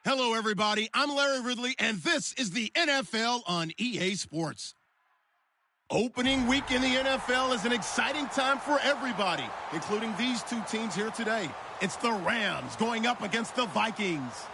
Hello, everybody. I'm Larry Ridley, and this is the NFL on EA Sports. Opening week in the NFL is an exciting time for everybody, including these two teams here today. It's the Rams going up against the Vikings.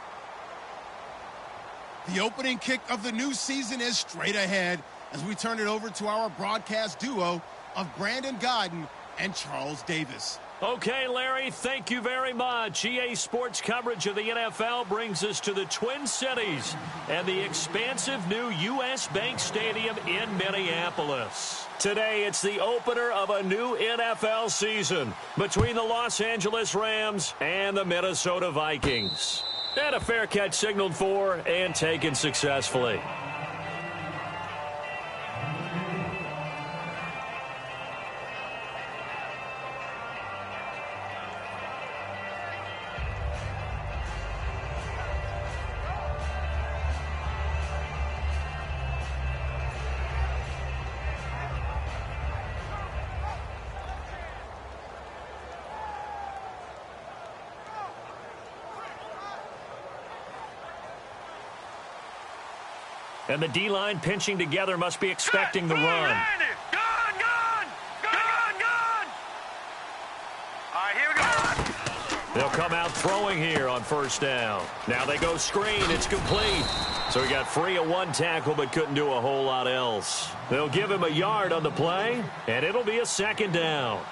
The opening kick of the new season is straight ahead as we turn it over to our broadcast duo of Brandon Gaudin and Charles Davis. Okay, Larry, thank you very much. EA Sports coverage of the NFL brings us to the Twin Cities and the expansive new U.S. Bank Stadium in Minneapolis. Today, it's the opener of a new NFL season between the Los Angeles Rams and the Minnesota Vikings. And a fair catch signaled for and taken successfully. And the D-line pinching together must be expecting the run. Gone! All right, here we go. They'll come out throwing here on first down. Now they go screen. It's complete. So he got free of one tackle but couldn't do a whole lot else. They'll give him a yard on the play, and it'll be a second down.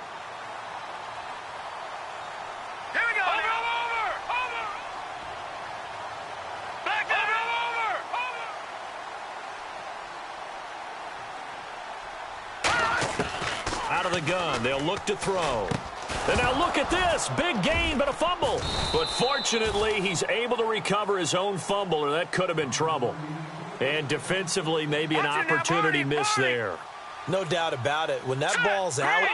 Here we go. Over. Back up. Out of the gun, they'll look to throw. And now look at this. Big gain, but a fumble. But fortunately, he's able to recover his own fumble, or that could have been trouble. And defensively, maybe an opportunity missed there. No doubt about it. When that ball's out,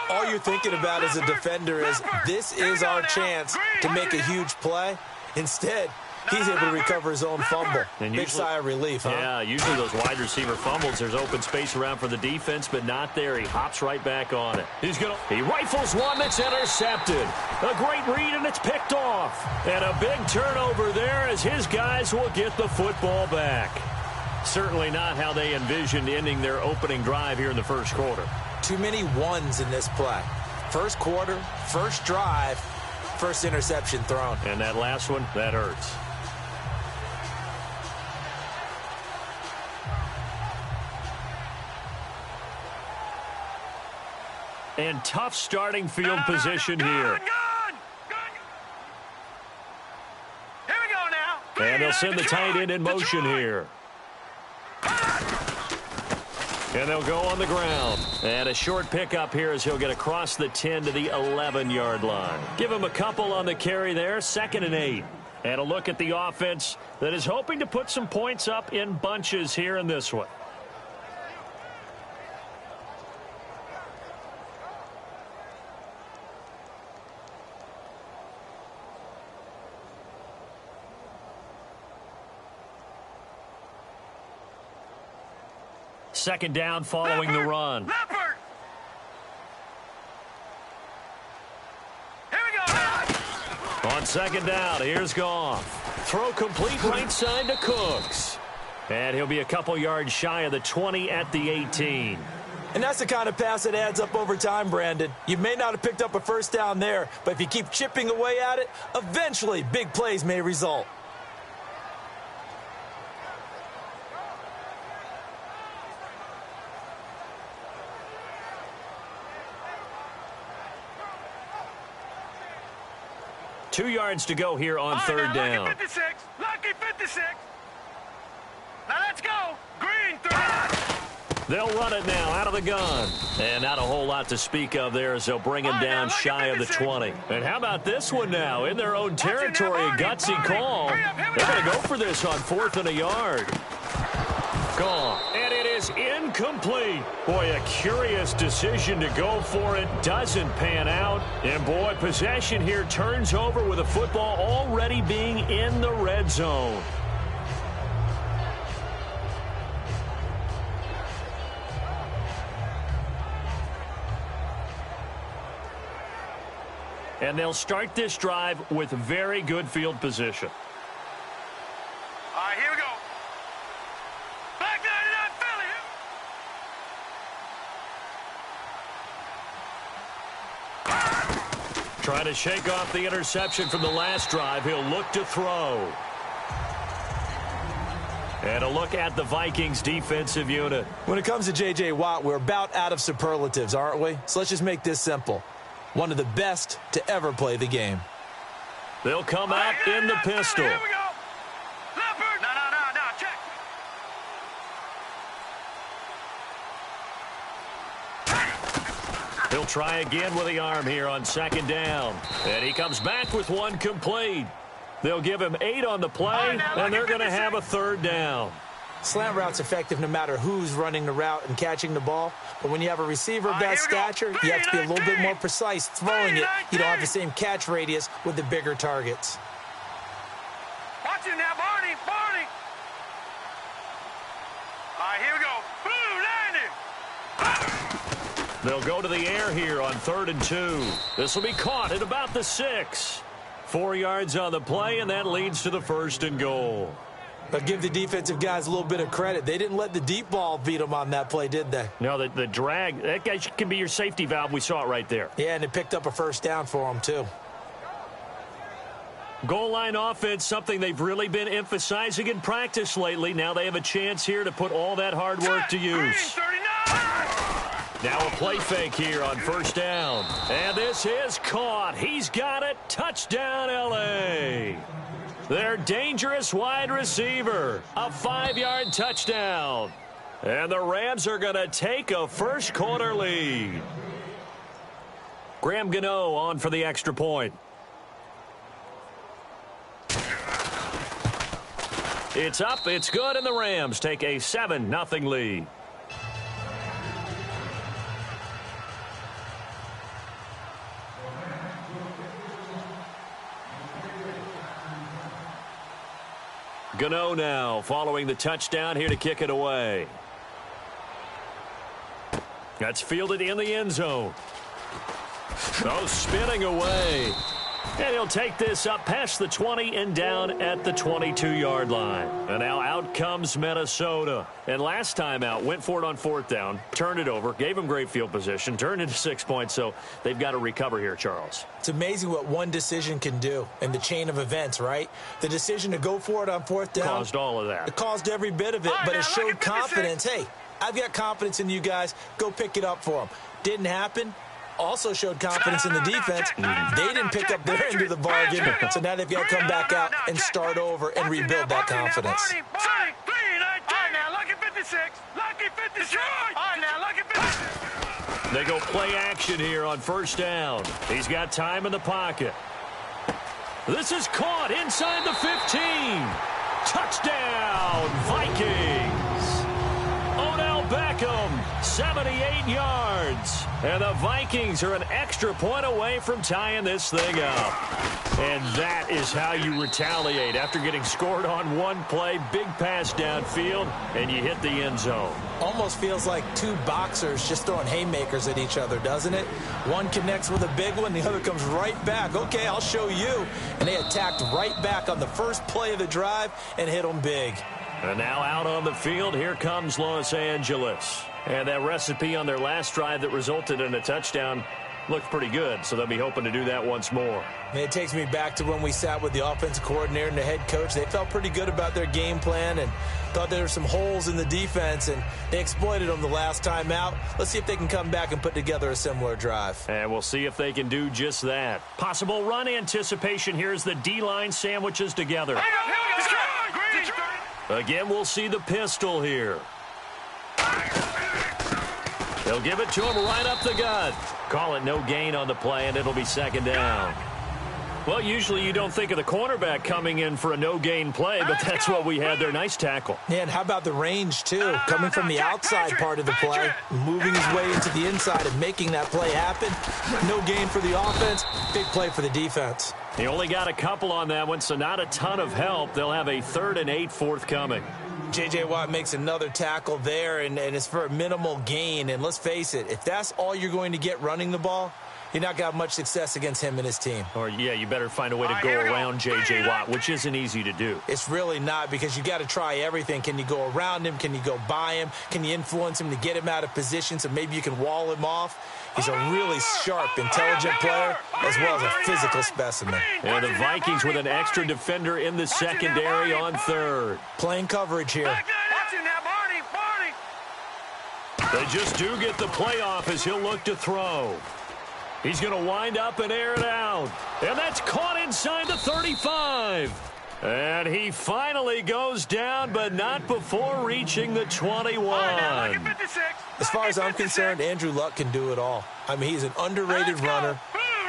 all you're thinking about as a defender is, this is our chance to make a huge play. Instead, he's able to recover his own fumble. And big sigh of relief, huh? Yeah, usually those wide receiver fumbles, there's open space around for the defense, but not there. He hops right back on it. He rifles one that's intercepted. A great read, and it's picked off. And a big turnover there as his guys will get the football back. Certainly not how they envisioned ending their opening drive here in the first quarter. Too many ones in this play. First quarter, first drive, first interception thrown. And that last one, that hurts. And tough starting field position here. Here we go now. And they'll send the tight end in motion here. And they'll go on the ground. And a short pickup here as he'll get across the 10 to the 11-yard line. Give him a couple on the carry there, 2nd and 8. And a look at the offense that is hoping to put some points up in bunches here in this one. Second down following the run. Leopard. Here we go. On second down, here's Goff. Throw complete right side to Cooks. And he'll be a couple yards shy of the 20 at the 18. And that's the kind of pass that adds up over time, Brandon. You may not have picked up a first down there, but if you keep chipping away at it, eventually big plays may result. Two yards to go here on third down. Lucky 56. Lucky 56. Now let's go. Green 3. They'll run it now out of the gun. And not a whole lot to speak of there as they'll bring him down shy of the 20. And how about this one now? In their own territory, a gutsy call. They're going to go for this on 4th and a yard. Gone. And it is incomplete. Boy, a curious decision to go for it. Doesn't pan out. And boy, possession here turns over with a football already being in the red zone. And they'll start this drive with very good field position. here we go. Back 99 Philly. Trying to shake off the interception from the last drive. He'll look to throw. And a look at the Vikings defensive unit. When it comes to J.J. Watt, we're about out of superlatives, aren't we? So let's just make this simple. One of the best to ever play the game. They'll come out in the pistol. Here we go. Leopard. No, check. He'll try again with the arm here on second down. And he comes back with one complete. They'll give him 8 on the play, and they're going to have a third down. Slant route's effective no matter who's running the route and catching the ball. But when you have a receiver of that stature, you have to be a little bit more precise throwing it. You don't have the same catch radius with the bigger targets. Watch it now, Barney. All right, here we go. Blue landing. They'll go to the air here on 3rd and 2. This will be caught at about the 6. 4 yards on the play, and that leads to the 1st and goal. But give the defensive guys a little bit of credit. They didn't let the deep ball beat them on that play, did they? No, the drag, that guy can be your safety valve. We saw it right there. Yeah, and it picked up a first down for them, too. Goal line offense, something they've really been emphasizing in practice lately. Now they have a chance here to put all that hard work to use. Now a play fake here on 1st down. And this is caught. He's got it. Touchdown, L.A. Their dangerous wide receiver. A 5-yard touchdown. And the Rams are going to take a first-quarter lead. Graham Gano on for the extra point. It's up, it's good, and the Rams take a 7-0 lead. Gano now following the touchdown here to kick it away. That's fielded in the end zone. Oh, spinning away. And he'll take this up past the 20 and down at the 22-yard line. And now out comes Minnesota. And last time out, went for it on 4th down, turned it over, gave him great field position, turned into 6 points. So they've got to recover here, Charles. It's amazing what one decision can do in the chain of events, right? The decision to go for it on 4th down. Caused all of that. It caused every bit of it, but it showed confidence. Hey, I've got confidence in you guys. Go pick it up for them. Didn't happen. Also showed confidence in the defense. They didn't pick up their end of the bargain, so now they've got to come back out and start over and rebuild that confidence. All right, now, lucky 56. Lucky 56. All right, now, lucky 56. They go play action here on 1st down. He's got time in the pocket. This is caught inside the 15. Touchdown, Vikings. Odell Beckham, 78 yards. And the Vikings are an extra point away from tying this thing up. And that is how you retaliate after getting scored on one play, big pass downfield, and you hit the end zone. Almost feels like two boxers just throwing haymakers at each other, doesn't it? One connects with a big one, the other comes right back. Okay, I'll show you. And they attacked right back on the first play of the drive and hit them big. And now out on the field, here comes Los Angeles. And that recipe on their last drive that resulted in a touchdown looked pretty good, so they'll be hoping to do that once more. It takes me back to when we sat with the offensive coordinator and the head coach. They felt pretty good about their game plan and thought there were some holes in the defense, and they exploited them the last time out. Let's see if they can come back and put together a similar drive. And we'll see if they can do just that. Possible run anticipation here as the D-line sandwiches together. Again, we'll see the pistol here. They'll give it to him right up the gut. Call it no gain on the play, and it'll be second down. Well, usually you don't think of the cornerback coming in for a no-gain play, but that's what we had there. Nice tackle. Yeah, and how about the range, too? Coming from the outside part of the play, moving his way into the inside and making that play happen. No gain for the offense, big play for the defense. He only got a couple on that one, so not a ton of help. They'll have a 3rd and 8 forthcoming. J.J. Watt makes another tackle there, and it's for a minimal gain. And let's face it, if that's all you're going to get running the ball, you're not going to have much success against him and his team. Or, yeah, you better find a way to go around J.J. Watt, which isn't easy to do. It's really not, because you got to try everything. Can you go around him? Can you go by him? Can you influence him to get him out of position so maybe you can wall him off? He's a really sharp, intelligent player as well as a physical specimen. And the Vikings with an extra defender in the secondary on third. Playing coverage here. They just do get the playoff as he'll look to throw. He's going to wind up and air it out. And that's caught inside the 35. And he finally goes down, but not before reaching the 21. As far as I'm concerned, Andrew Luck can do it all. I mean, he's an underrated runner,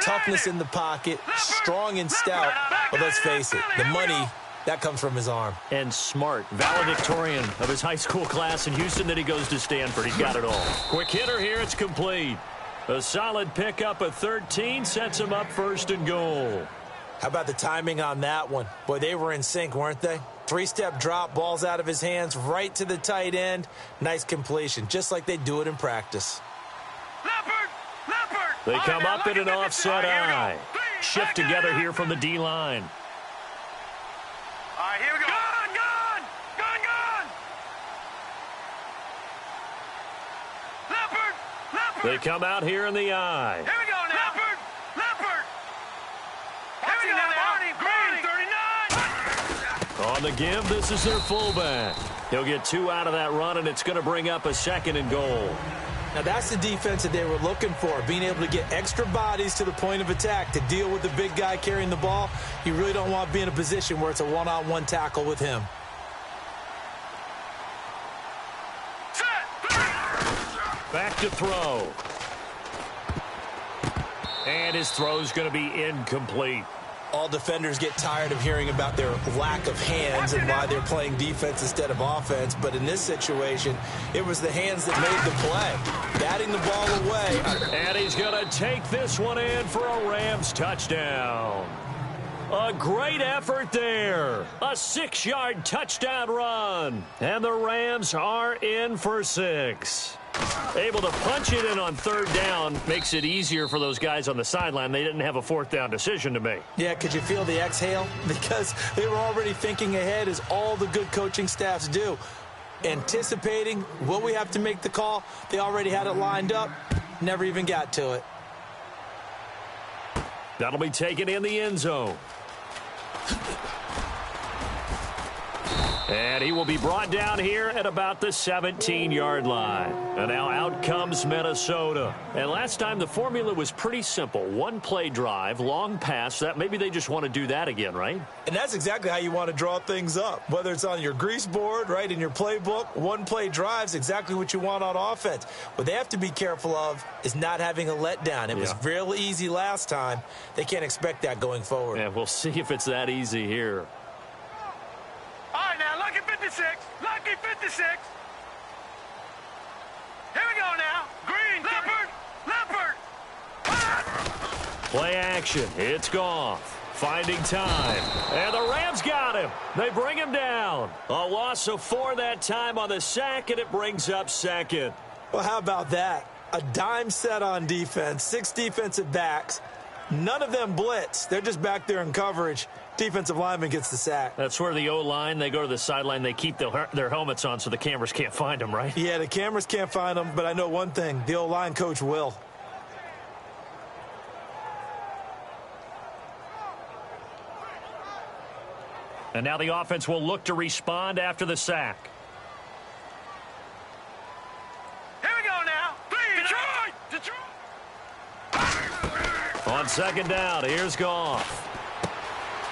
toughness in the pocket, strong and stout. But let's face it, the money, that comes from his arm. And smart, valedictorian of his high school class in Houston, then he goes to Stanford. He's got it all. Quick hitter here, it's complete. A solid pickup of 13 sets him up first and goal. How about the timing on that one? Boy, they were in sync, weren't they? Three-step drop, balls out of his hands, right to the tight end. Nice completion, just like they do it in practice. They come up in an offset eye. Shift together here from the D-line. All right, here we go. Gun! Leopard! They come out here in the eye. Here we go now. Leopard! Here we go now. Green, 39. On the give, this is their fullback. He'll get 2 out of that run, and it's going to bring up a second and goal. Now, that's the defense that they were looking for, being able to get extra bodies to the point of attack to deal with the big guy carrying the ball. You really don't want to be in a position where it's a one-on-one tackle with him. Back to throw. And his throw's going to be incomplete. All defenders get tired of hearing about their lack of hands and why they're playing defense instead of offense. But in this situation, it was the hands that made the play. Batting the ball away. And he's going to take this one in for a Rams touchdown. A great effort there. A 6-yard touchdown run. And the Rams are in for 6. Able to punch it in on third down makes it easier for those guys on the sideline. They didn't have a fourth down decision to make. Yeah, could you feel the exhale? Because they were already thinking ahead, as all the good coaching staffs do. Anticipating, will we have to make the call? They already had it lined up. Never even got to it. That'll be taken in the end zone. And he will be brought down here at about the 17-yard line. And now out comes Minnesota. And last time the formula was pretty simple. 1-play drive, long pass. That maybe they just want to do that again, right? And that's exactly how you want to draw things up. Whether it's on your grease board, right, in your playbook, 1-play drive's exactly what you want on offense. What they have to be careful of is not having a letdown. It was real easy last time. They can't expect that going forward. Yeah, we'll see if it's that easy here. All right, now, lucky 56. Lucky 56. Here we go now. Green, Leopard. Play action. It's Goff. Finding time. And the Rams got him. They bring him down. A loss of 4 that time on the sack, and it brings up second. Well, how about that? A dime set on defense, 6 defensive backs. None of them blitz. They're just back there in coverage. Defensive lineman gets the sack. That's where the O-line, they go to the sideline, they keep their helmets on so the cameras can't find them, right? Yeah, the cameras can't find them, but I know one thing. The O-line coach will. And now the offense will look to respond after the sack. Here we go now. Detroit. On second down, here's Goff.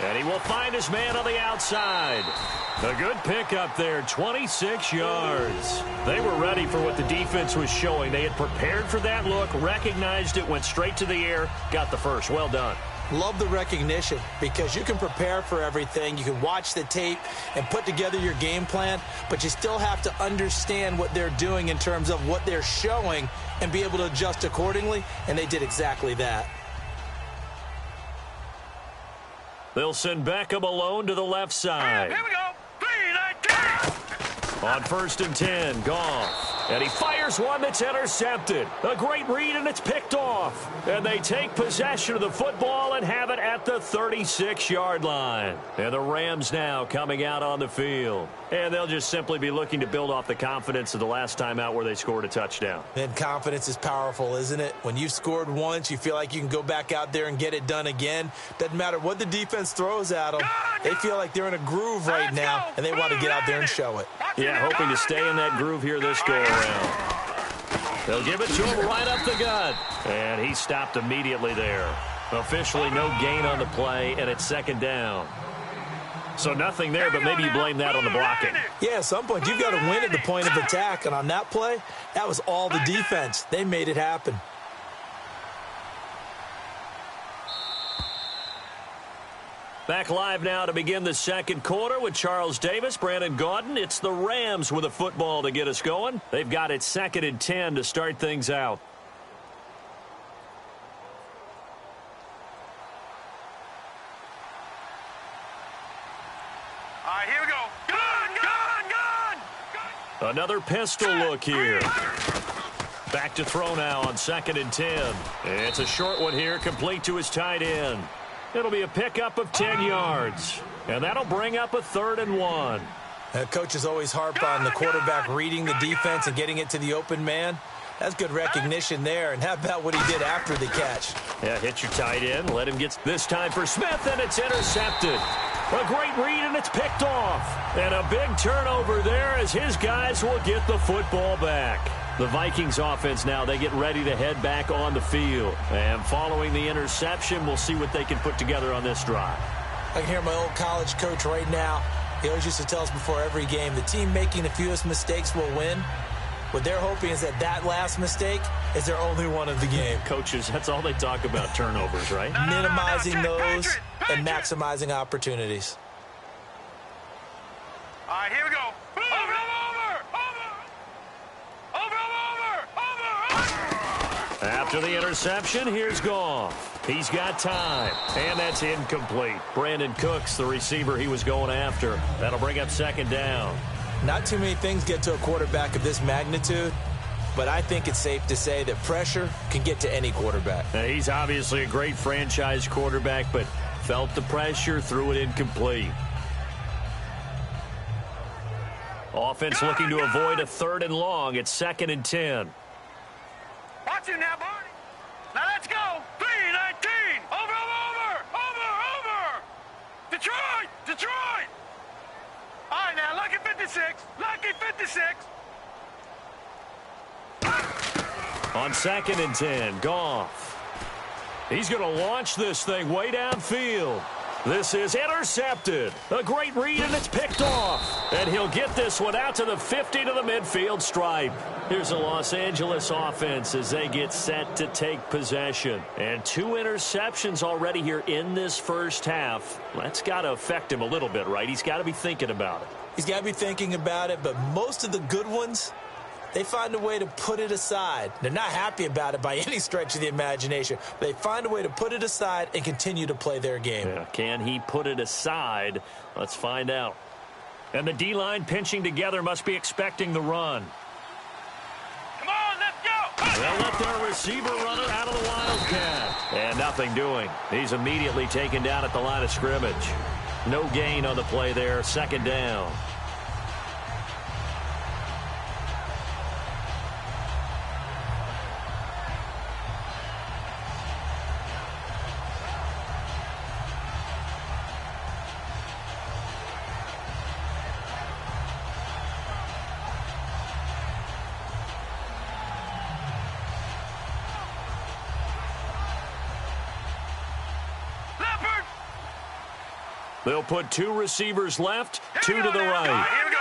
And he will find his man on the outside. A good pickup there, 26 yards. They were ready for what the defense was showing. They had prepared for that look, recognized it, went straight to the air, got the first. Well done. Love the recognition, because you can prepare for everything. You can watch the tape and put together your game plan, but you still have to understand what they're doing in terms of what they're showing and be able to adjust accordingly, and they did exactly that. They'll send Beckham alone to the left side. Here we go. 3, 19. On 1st and 10, Goff. And he fires one that's intercepted. A great read, and it's picked off. And they take possession of the football and have it at the 36-yard line. And the Rams now coming out on the field. And they'll just simply be looking to build off the confidence of the last time out where they scored a touchdown. And confidence is powerful, isn't it? When you've scored once, you feel like you can go back out there and get it done again. Doesn't matter what the defense throws at them. They feel like they're in a groove right now, and they want to get out there and show it. Yeah, hoping to stay in that groove here this go-around. They'll give it to him right up the gut. And he stopped immediately there. Officially no gain on the play, and it's second down. So nothing there, but maybe you blame that on the blocking. Yeah, at some point, you've got to win at the point of attack. And on that play, that was all the defense. They made it happen. Back live now to begin the second quarter with Charles Davis, Brandon Gaudin. It's the Rams with a football to get us going. They've got it 2nd and 10 to start things out. All right, here we go. Gun! Another pistol look here. Back to throw now on 2nd and 10. It's a short one here, complete to his tight end. It'll be a pickup of 10 yards. And that'll bring up a 3rd and 1. Coaches always harp on the quarterback reading the defense and getting it to the open man. That's good recognition there. And how about what he did after the catch? Yeah, hit your tight end. Let him get this time for Smith, and it's intercepted. A great read, and it's picked off. And a big turnover there as his guys will get the football back. The Vikings offense now, they get ready to head back on the field. And following the interception, we'll see what they can put together on this drive. I can hear my old college coach right now. He always used to tell us before every game, the team making the fewest mistakes will win. What they're hoping is that last mistake is their only one of the game. Coaches, that's all they talk about, turnovers, right? Minimizing those and maximizing opportunities. All right, here we go. After the interception, here's Goff. He's got time, and that's incomplete. Brandon Cooks, the receiver he was going after. That'll bring up 2nd down. Not too many things get to a quarterback of this magnitude, but I think it's safe to say that pressure can get to any quarterback. Now, he's obviously a great franchise quarterback, but felt the pressure, threw it incomplete. Offense looking to avoid a 3rd and long. It's 2nd and 10. Watch it now, Barney. Now let's go. 3-19. Over. Detroit. All right, now, lucky 56. On 2nd and 10, Goff. He's going to launch this thing way downfield. This is intercepted. A great read, and it's picked off. And he'll get this one out to the 50 to the midfield stripe. Here's the Los Angeles offense as they get set to take possession. And 2 interceptions already here in this first half. That's got to affect him a little bit, right? He's got to be thinking about it. He's got to be thinking about it, but most of the good ones, they find a way to put it aside. They're not happy about it by any stretch of the imagination. But they find a way to put it aside and continue to play their game. Yeah, can he put it aside? Let's find out. And the D-line pinching together must be expecting the run. Come on, let's go. They'll let their receiver run it out of the Wildcat. And nothing doing. He's immediately taken down at the line of scrimmage. No gain on the play there. 2nd down. They'll put 2 receivers left, 2 to the right. Here we go.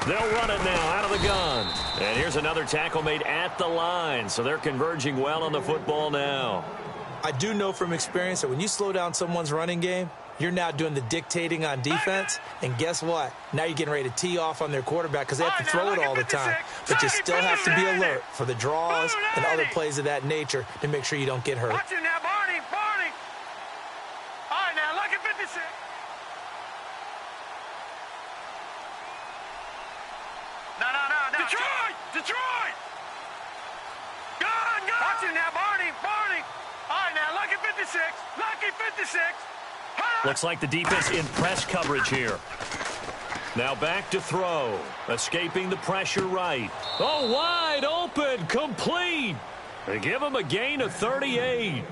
They'll run it now out of the gun. And here's another tackle made at the line. So they're converging well on the football now. I do know from experience that when you slow down someone's running game, you're now doing the dictating on defense. And guess what? Now you're getting ready to tee off on their quarterback because they have to throw it all the time. But you still have to be alert for the draws and other plays of that nature to make sure you don't get hurt. Watch it now, Barney. All right, now, lucky 56. Detroit! Detroit! Gone! Watch him now, Barney! Barney! All right, now, lucky 56. Lucky 56. Looks like the defense in press coverage here. Now back to throw. Escaping the pressure right. Oh, wide open. Complete. They give him a gain of 38.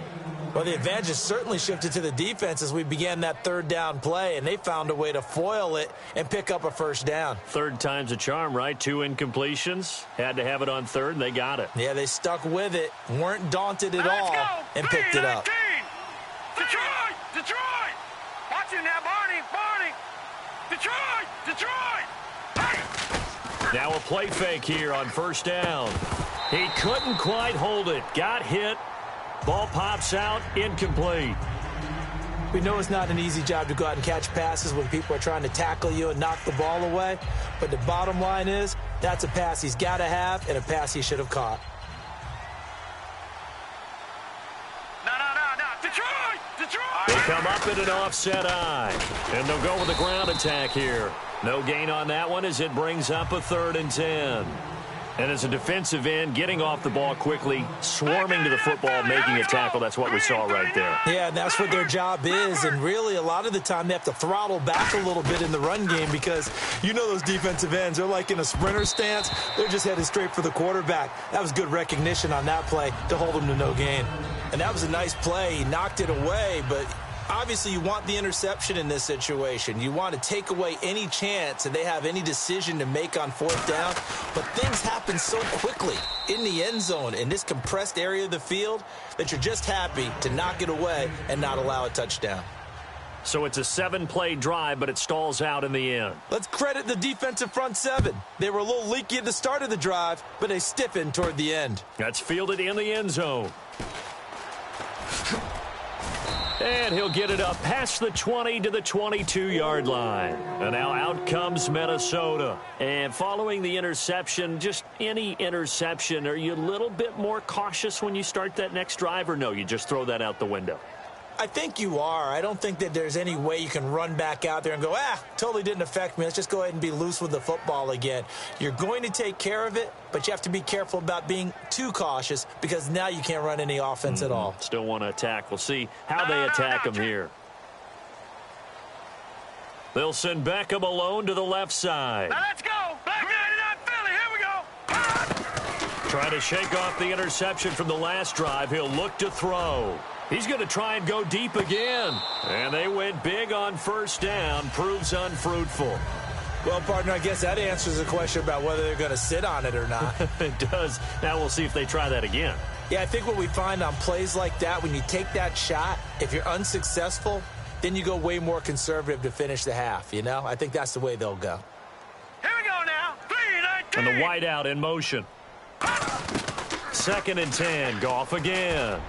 Well, the advantage has certainly shifted to the defense as we began that third down play, and they found a way to foil it and pick up a first down. Third time's a charm, right? 2 incompletions. Had to have it on third, and they got it. Yeah, they stuck with it, weren't daunted at all, and picked it up. Detroit! Detroit! Watch him now, Barney! Barney! Detroit! Detroit! Hey! Now a play fake here on first down. He couldn't quite hold it. Got hit. Ball pops out, incomplete. We know it's not an easy job to go out and catch passes when people are trying to tackle you and knock the ball away. But the bottom line is, that's a pass he's got to have and a pass he should have caught. No. Detroit! Detroit! They come up in an offset eye. And they'll go with a ground attack here. No gain on that one as it brings up a 3rd and 10. And as a defensive end, getting off the ball quickly, swarming to the football, making a tackle, that's what we saw right there. Yeah, and that's what their job is. And really, a lot of the time, they have to throttle back a little bit in the run game because you know those defensive ends, they're like in a sprinter stance. They're just headed straight for the quarterback. That was good recognition on that play to hold them to no gain. And that was a nice play. He knocked it away, but obviously you want the interception in this situation. You want to take away any chance that they have any decision to make on 4th down. But things happen so quickly in the end zone in this compressed area of the field that you're just happy to knock it away and not allow a touchdown. So it's a 7-play drive, but it stalls out in the end. Let's credit the defensive front 7. They were a little leaky at the start of the drive, but they stiffened toward the end. That's fielded in the end zone. And he'll get it up past the 20 to the 22-yard line. And now out comes Minnesota. And following the interception, just any interception, are you a little bit more cautious when you start that next drive, or no, you just throw that out the window? I think you are. I don't think that there's any way you can run back out there and go, totally didn't affect me. Let's just go ahead and be loose with the football again. You're going to take care of it, but you have to be careful about being too cautious because now you can't run any offense at all. Still want to attack. We'll see how they attack him here. They'll send Beckham alone to the left side. Now let's go! Black 99 Philly, here we go! Try to shake off the interception from the last drive. He'll look to throw. He's going to try and go deep again. And they went big on first down. Proves unfruitful. Well, partner, I guess that answers the question about whether they're going to sit on it or not. It does. Now we'll see if they try that again. Yeah, I think what we find on plays like that, when you take that shot, if you're unsuccessful, then you go way more conservative to finish the half, you know? I think that's the way they'll go. Here we go now. 3-19. And the wideout in motion. 2nd and 10. Goff again.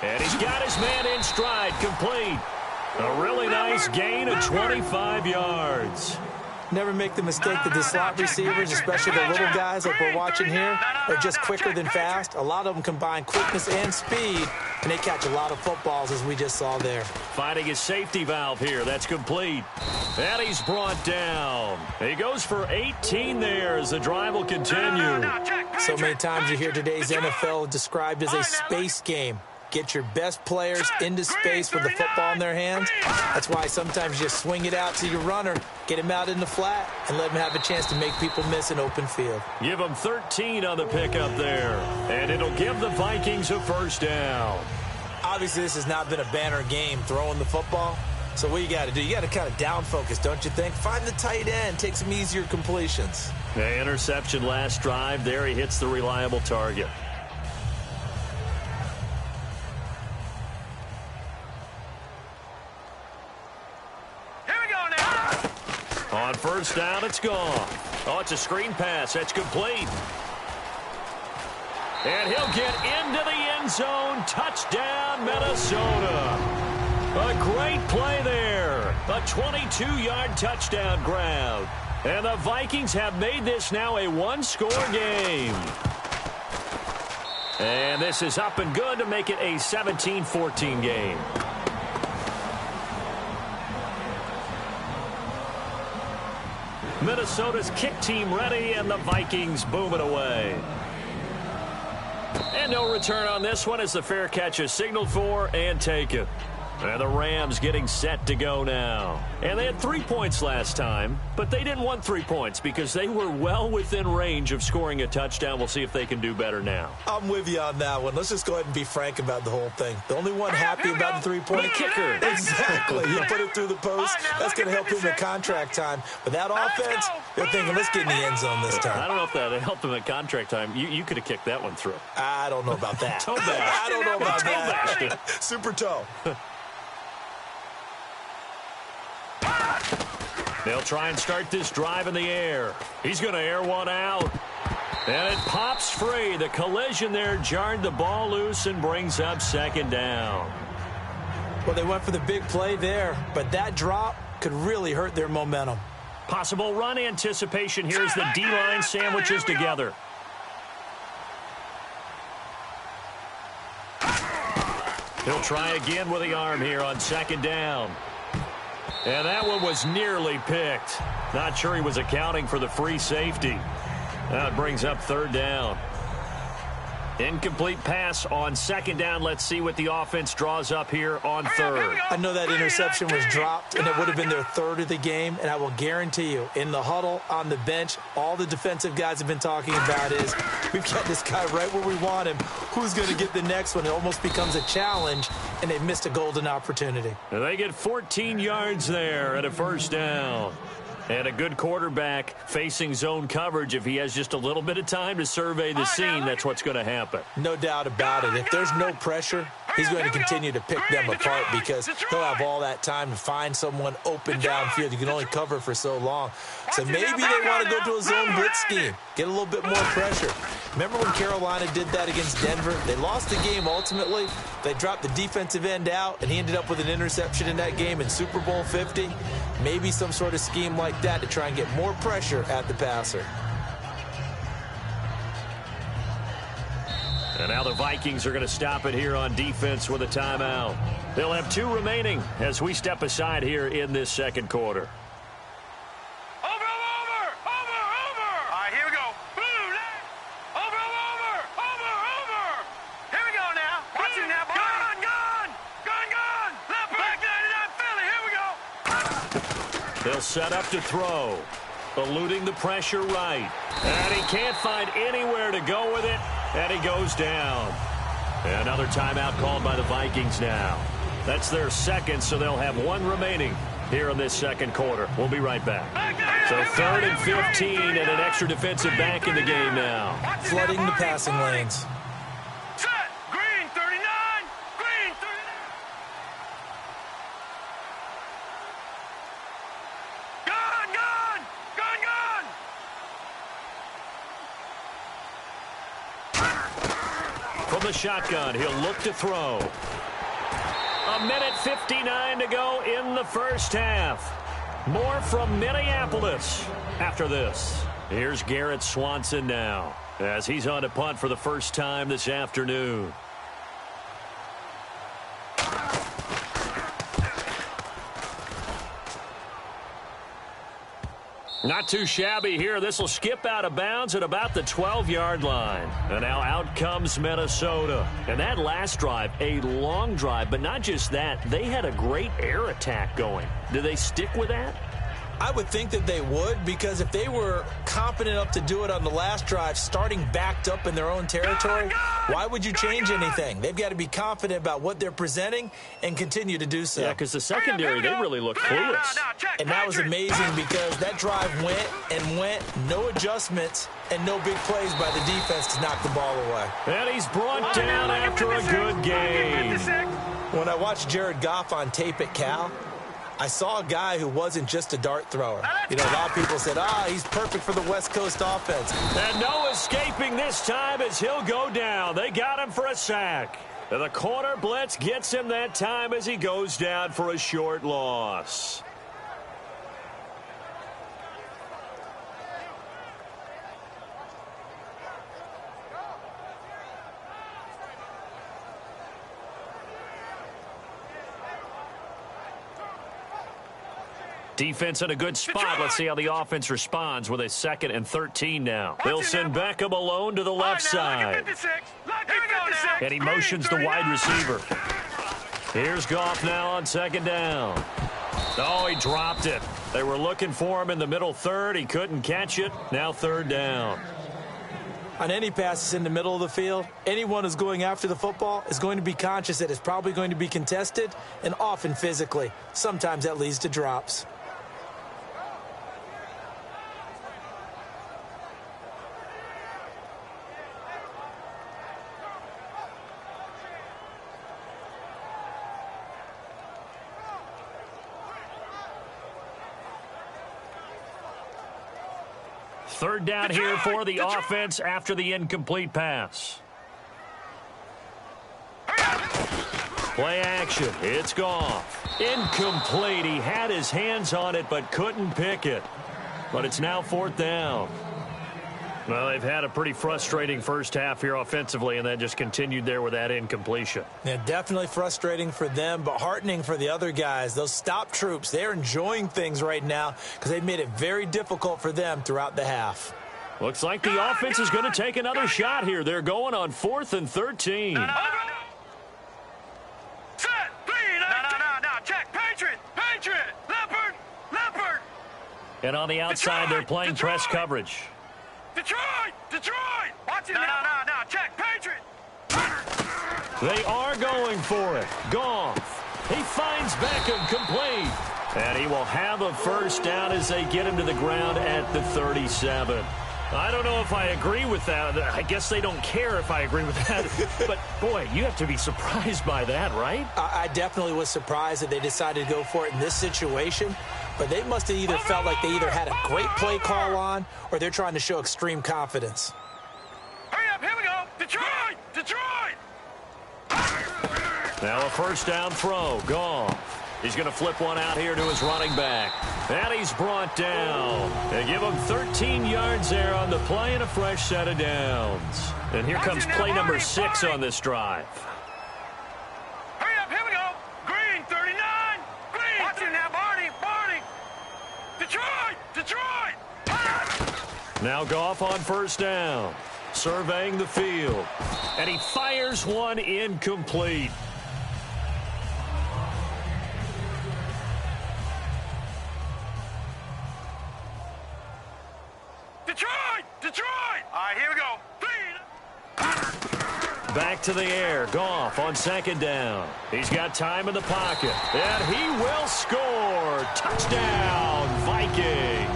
And he's got his man in stride, complete. A really nice gain of 25 yards. Never make the mistake that the slot receivers, especially the little guys like we're watching here, are just quicker than fast. A lot of them combine quickness and speed, and they catch a lot of footballs, as we just saw there. Finding his safety valve here. That's complete. And he's brought down. He goes for 18 there as the drive will continue. So many times you hear today's NFL described as a space game. Get your best players into space with the football in their hands. That's why sometimes you just swing it out to your runner, get him out in the flat, and let him have a chance to make people miss an open field. Give him 13 on the pickup there. And it'll give the Vikings a first down. Obviously, this has not been a banner game throwing the football. So what you got to do, you got to kind of down focus, don't you think? Find the tight end, take some easier completions. The interception last drive. There he hits the reliable target. On first down, it's gone. Oh, it's a screen pass. That's complete. And he'll get into the end zone. Touchdown, Minnesota. A great play there. A 22-yard touchdown grab. And the Vikings have made this now a one-score game. And this is up and good to make it a 17-14 game. Minnesota's kick team ready, and the Vikings boom it away. And no return on this one as the fair catch is signaled for and taken. And the Rams getting set to go now. And they had 3 points last time, but they didn't want 3 points because they were well within range of scoring a touchdown. We'll see if they can do better now. I'm with you on that one. Let's just go ahead and be frank about the whole thing. The only one happy about the 3-point kicker. Exactly. You put it through the post. That's going to help him in contract time. But that offense, they're thinking, let's get in the end zone this time. I don't know if that helped him at contract time. You could have kicked that one through. I don't know about that. Toe bash. I don't know about Toe that. Super toe. They'll try and start this drive in the air. He's going to air one out. And it pops free. The collision there jarred the ball loose and brings up second down. Well, they went for the big play there, but that drop could really hurt their momentum. Possible run anticipation here as the D-line sandwiches together. He'll try again with the arm here on second down. And that one was nearly picked. Not sure he was accounting for the free safety. That brings up third down. Incomplete pass on second down. Let's see what the offense draws up here on third. I know that interception was dropped, and it would have been their third of the game, and I will guarantee you, in the huddle, on the bench, all the defensive guys have been talking about is, we've got this guy right where we want him. Who's going to get the next one? It almost becomes a challenge, and they missed a golden opportunity. And they get 14 yards there at a first down. And a good quarterback facing zone coverage. If he has just a little bit of time to survey the scene, that's what's going to happen. No doubt about it. If there's no pressure, he's going to continue to pick them apart because he'll have all that time to find someone open downfield. You can only cover for so long. So maybe they want to go to a zone blitz scheme, get a little bit more pressure. Remember when Carolina did that against Denver? They lost the game ultimately. They dropped the defensive end out, and he ended up with an interception in that game in Super Bowl 50. Maybe some sort of scheme like that to try and get more pressure at the passer. And now the Vikings are going to stop it here on defense with a timeout. They'll have 2 remaining as we step aside here in this second quarter. They'll set up to throw. Eluding the pressure right. And he can't find anywhere to go with it. And he goes down. Another timeout called by the Vikings now. That's their second, so they'll have 1 remaining here in this second quarter. We'll be right back. So 3rd and 15 and an extra defensive back in the game now. Flooding the passing lanes. From the shotgun, he'll look to throw. 1:59 to go in the first half. More from Minneapolis after this. Here's Garrett Swanson now as he's on to punt for the first time this afternoon. Not too shabby here. This will skip out of bounds at about the 12-yard line. And now out comes Minnesota. And that last drive, a long drive, but not just that. They had a great air attack going. Do they stick with that? I would think that they would, because if they were competent enough to do it on the last drive, starting backed up in their own territory, why would you change anything? They've got to be confident about what they're presenting and continue to do so. Yeah, because the secondary, they really look clueless. And that was amazing because that drive went, no adjustments, and no big plays by the defense to knock the ball away. And he's brought down after a good game. When I watched Jared Goff on tape at Cal, I saw a guy who wasn't just a dart thrower. You know, a lot of people said, he's perfect for the West Coast offense. And no escaping this time as he'll go down. They got him for a sack. And the corner blitz gets him that time as he goes down for a short loss. Defense in a good spot. Let's see how the offense responds with a 2nd and 13 now. They'll send Beckham alone to the left side. And he motions the wide receiver. Here's Goff now on 2nd down. Oh, he dropped it. They were looking for him in the middle third. He couldn't catch it. Now 3rd down. On any passes in the middle of the field, anyone who's going after the football is going to be conscious that it's probably going to be contested, and often physically. Sometimes that leads to drops. Third down here for the offense after the incomplete pass. Play action. It's Goff. Incomplete. He had his hands on it but couldn't pick it. But it's now 4th down. Well, they've had a pretty frustrating first half here offensively, and then just continued there with that incompletion. Yeah, definitely frustrating for them, but heartening for the other guys. Those stop troops, they're enjoying things right now because they've made it very difficult for them throughout the half. Looks like the offense is going to take another shot here. They're going on 4th and 13. Set. 3. No. Check. Patriot. Leopard. And on the outside, they're playing press coverage. Detroit. Watch it now. No. Check. Patriot. They are going for it. Goff. He finds Beckham complete. And he will have a first down as they get him to the ground at the 37. I don't know if I agree with that. I guess they don't care if I agree with that. But, boy, you have to be surprised by that, right? I definitely was surprised that they decided to go for it in this situation. But they must have either felt like they either had a great play call on or they're trying to show extreme confidence. Hurry up, here we go. Detroit. Now a first down throw. Goff. He's going to flip one out here to his running back. And he's brought down. They give him 13 yards there on the play and a fresh set of downs. And here comes play number 6 on this drive. Hurry up, here we go. Green, 39. Green. Watch it now, Barney. Detroit. Now Goff on first down. Surveying the field. And he fires one incomplete. Detroit. All right, here we go. Back to the air. Goff on 2nd down. He's got time in the pocket. And he will score. Touchdown, Vikings.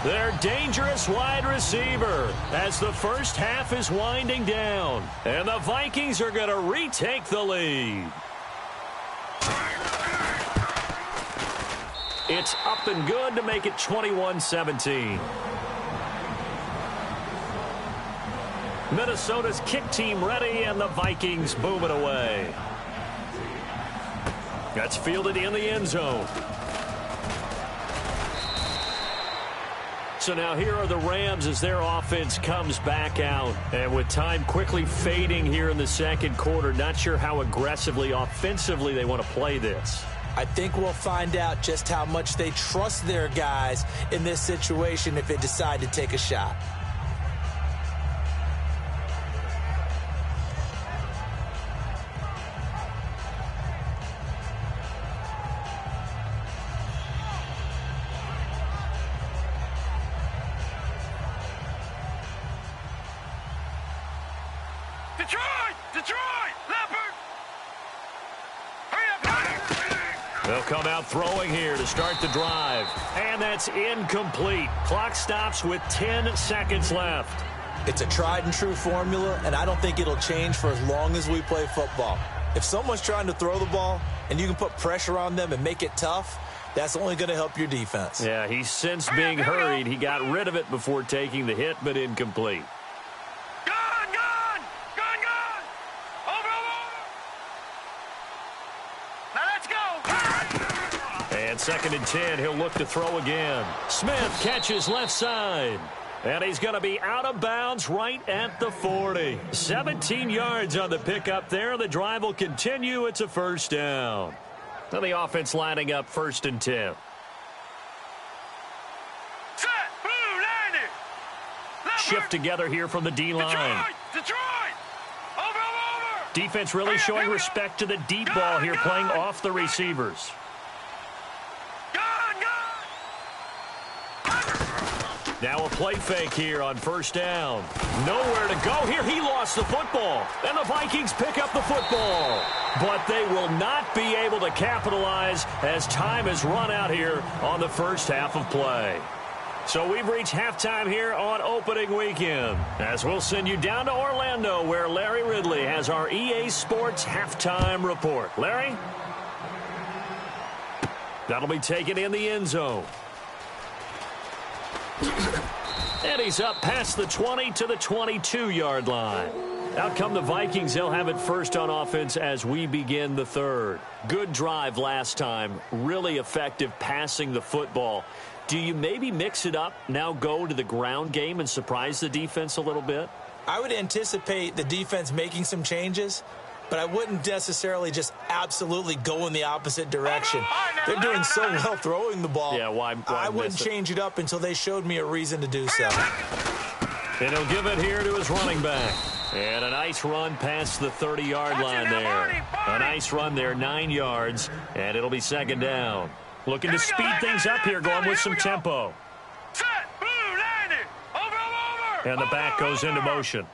Their dangerous wide receiver as the first half is winding down. And the Vikings are going to retake the lead. It's up and good to make it 21-17. Minnesota's kick team ready, and the Vikings boom it away. That's fielded in the end zone. So now here are the Rams as their offense comes back out. And with time quickly fading here in the second quarter, not sure how aggressively, offensively they want to play this. I think we'll find out just how much they trust their guys in this situation if they decide to take a shot. Detroit, Leopard. Hurry up. They'll come out throwing here to start the drive. And that's incomplete. Clock stops with 10 seconds left. It's a tried and true formula, and I don't think it'll change for as long as we play football. If someone's trying to throw the ball and you can put pressure on them and make it tough, that's only going to help your defense. Yeah, he sensed being hurried. He got rid of it before taking the hit, but incomplete. And 2nd and 10, he'll look to throw again. Smith catches left side. And he's going to be out of bounds right at the 40. 17 yards on the pickup there. The drive will continue. It's a first down. Now the offense lining up 1st and 10. shift together here from the D-line. Detroit! Over! Defense really showing respect to the deep ball here, playing off the receivers. Now a play fake here on first down. Nowhere to go here. He lost the football. And the Vikings pick up the football. But they will not be able to capitalize as time has run out here on the first half of play. So we've reached halftime here on opening weekend, as we'll send you down to Orlando, where Larry Ridley has our EA Sports halftime report. Larry? That'll be taken in the end zone. And he's up past the 20 to the 22-yard line. Out come the Vikings. They'll have it first on offense as we begin the third. Good drive last time. Really effective passing the football. Do you maybe mix it up, now go to the ground game and surprise the defense a little bit? I would anticipate the defense making some changes, but I wouldn't necessarily just absolutely go in the opposite direction. They're doing so well throwing the ball. Yeah, why I wouldn't change it up until they showed me a reason to do so. And he'll give it here to his running back. And a nice run past the 30-yard line there. A nice run there, 9 yards, and it'll be second down. Looking to speed things up here, going with some tempo. And the back goes into motion.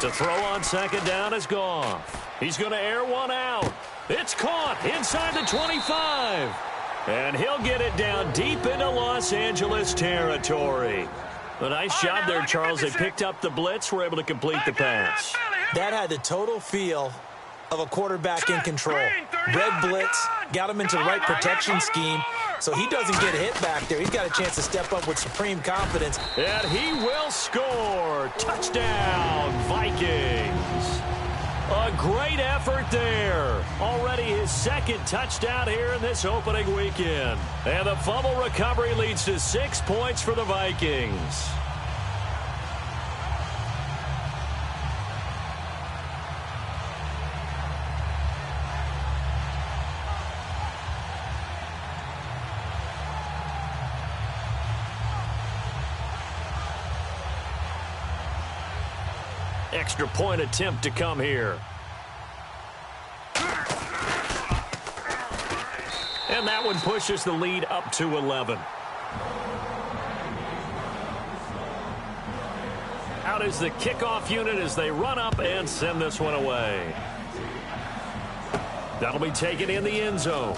To throw on second down is Goff. He's going to air one out. It's caught inside the 25. And he'll get it down deep into Los Angeles territory. A nice job there, Charles. They picked up the blitz, were able to complete the pass. That had the total feel of a quarterback in control. Red blitz, got him into the right protection scheme, so he doesn't get hit back there. He's got a chance to step up with supreme confidence. And he will score. Touchdown, Vikings. A great effort there. Already his second touchdown here in this opening weekend. And the fumble recovery leads to 6 points for the Vikings. Extra point attempt to come here. And that one pushes the lead up to 11. Out is the kickoff unit as they run up and send this one away. That'll be taken in the end zone.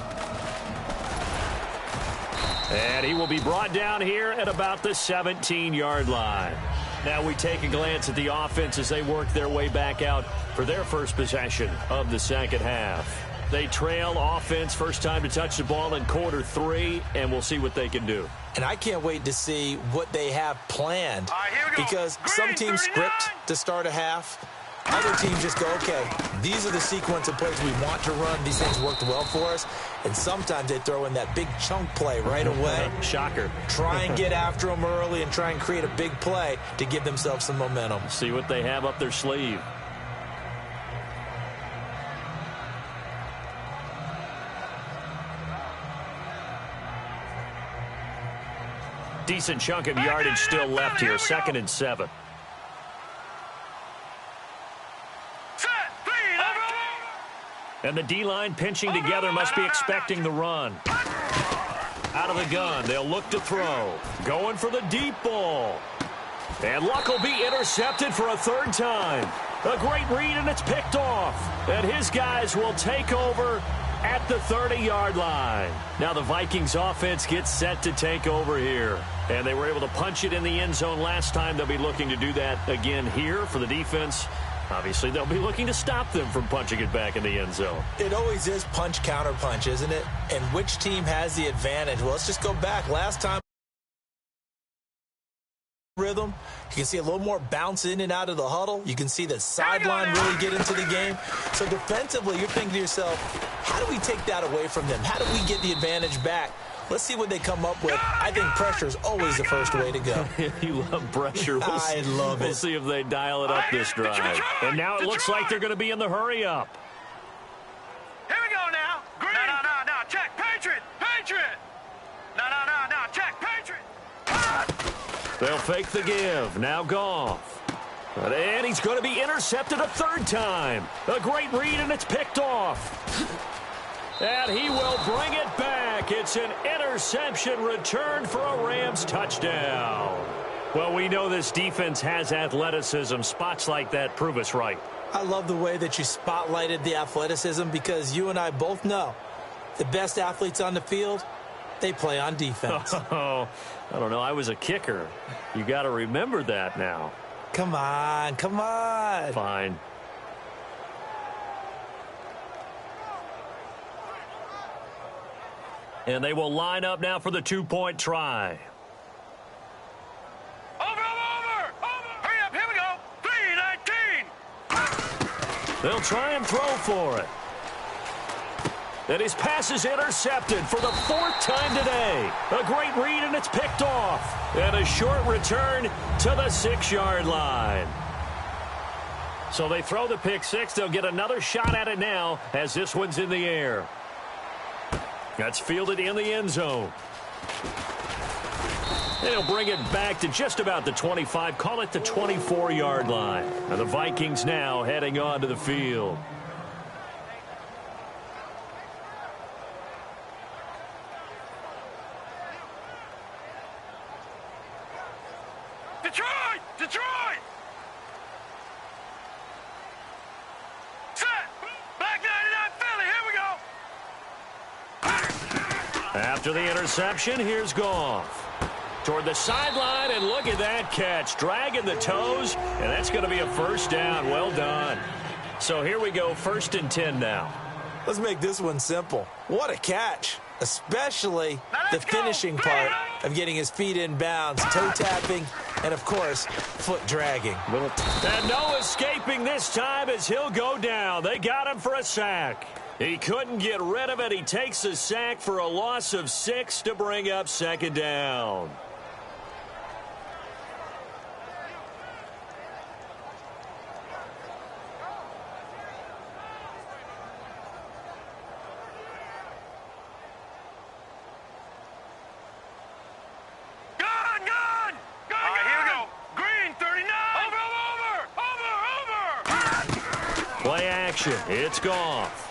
And he will be brought down here at about the 17-yard line. Now we take a glance at the offense as they work their way back out for their first possession of the second half. They trail offense first time to touch the ball in quarter 3, and we'll see what they can do. And I can't wait to see what they have planned, because some teams script to start a half. Other teams just go, okay, these are the sequence of plays we want to run. These things worked well for us. And sometimes they throw in that big chunk play right away. Shocker. Try and get after them early and try and create a big play to give themselves some momentum. See what they have up their sleeve. Decent chunk of yardage still left here. 2nd and 7. And the D-line pinching together, must be expecting the run. Out of the gun, they'll look to throw. Going for the deep ball. And Luck will be intercepted for a third time. A great read, and it's picked off. And his guys will take over at the 30-yard line. Now the Vikings offense gets set to take over here. And they were able to punch it in the end zone last time. They'll be looking to do that again here for the defense. Obviously, they'll be looking to stop them from punching it back in the end zone. It always is punch, counter punch, isn't it? And which team has the advantage? Well, let's just go back. Last time, rhythm, you can see a little more bounce in and out of the huddle. You can see the sideline really get into the game. So defensively, you're thinking to yourself, how do we take that away from them? How do we get the advantage back? Let's see what they come up with. I think pressure is always the first way to go. You love pressure. I love it. We'll see if they dial it up this drive. And now it looks like they're going to be in the hurry-up. Here we go now. Green. No. Check. Patriot. No. Check. Patriot. They'll fake the give. Now Goff. And he's going to be intercepted a third time. A great read, and it's picked off. And he will bring it back. It's an interception return for a Rams touchdown. Well, we know this defense has athleticism. Spots like that prove us right. I love the way that you spotlighted the athleticism because you and I both know the best athletes on the field, they play on defense. Oh, I don't know. I was a kicker. You got to remember that now. Come on, come on. Fine. And they will line up now for the two-point try. Over. Hurry up, here we go. 3-19. They'll try and throw for it. And his pass is intercepted for the fourth time today. A great read, and it's picked off. And a short return to the 6-yard line. So they throw the pick six. They'll get another shot at it now as this one's in the air. That's fielded in the end zone. They'll bring it back to just about the 25. Call it the 24-yard line. And the Vikings now heading on to the field. Detroit! Set! Black 99 Philly, here we go! After the interception, here's Goff. Toward the sideline, and look at that catch. Dragging the toes, and that's going to be a first down. Well done. So here we go, 1st and 10 now. Let's make this one simple. What a catch, especially the finishing part of getting his feet in bounds, toe tapping, and, of course, foot dragging. And no escaping this time as he'll go down. They got him for a sack. He couldn't get rid of it. He takes a sack for a loss of 6 to bring up 2nd down. Play action. It's Goff.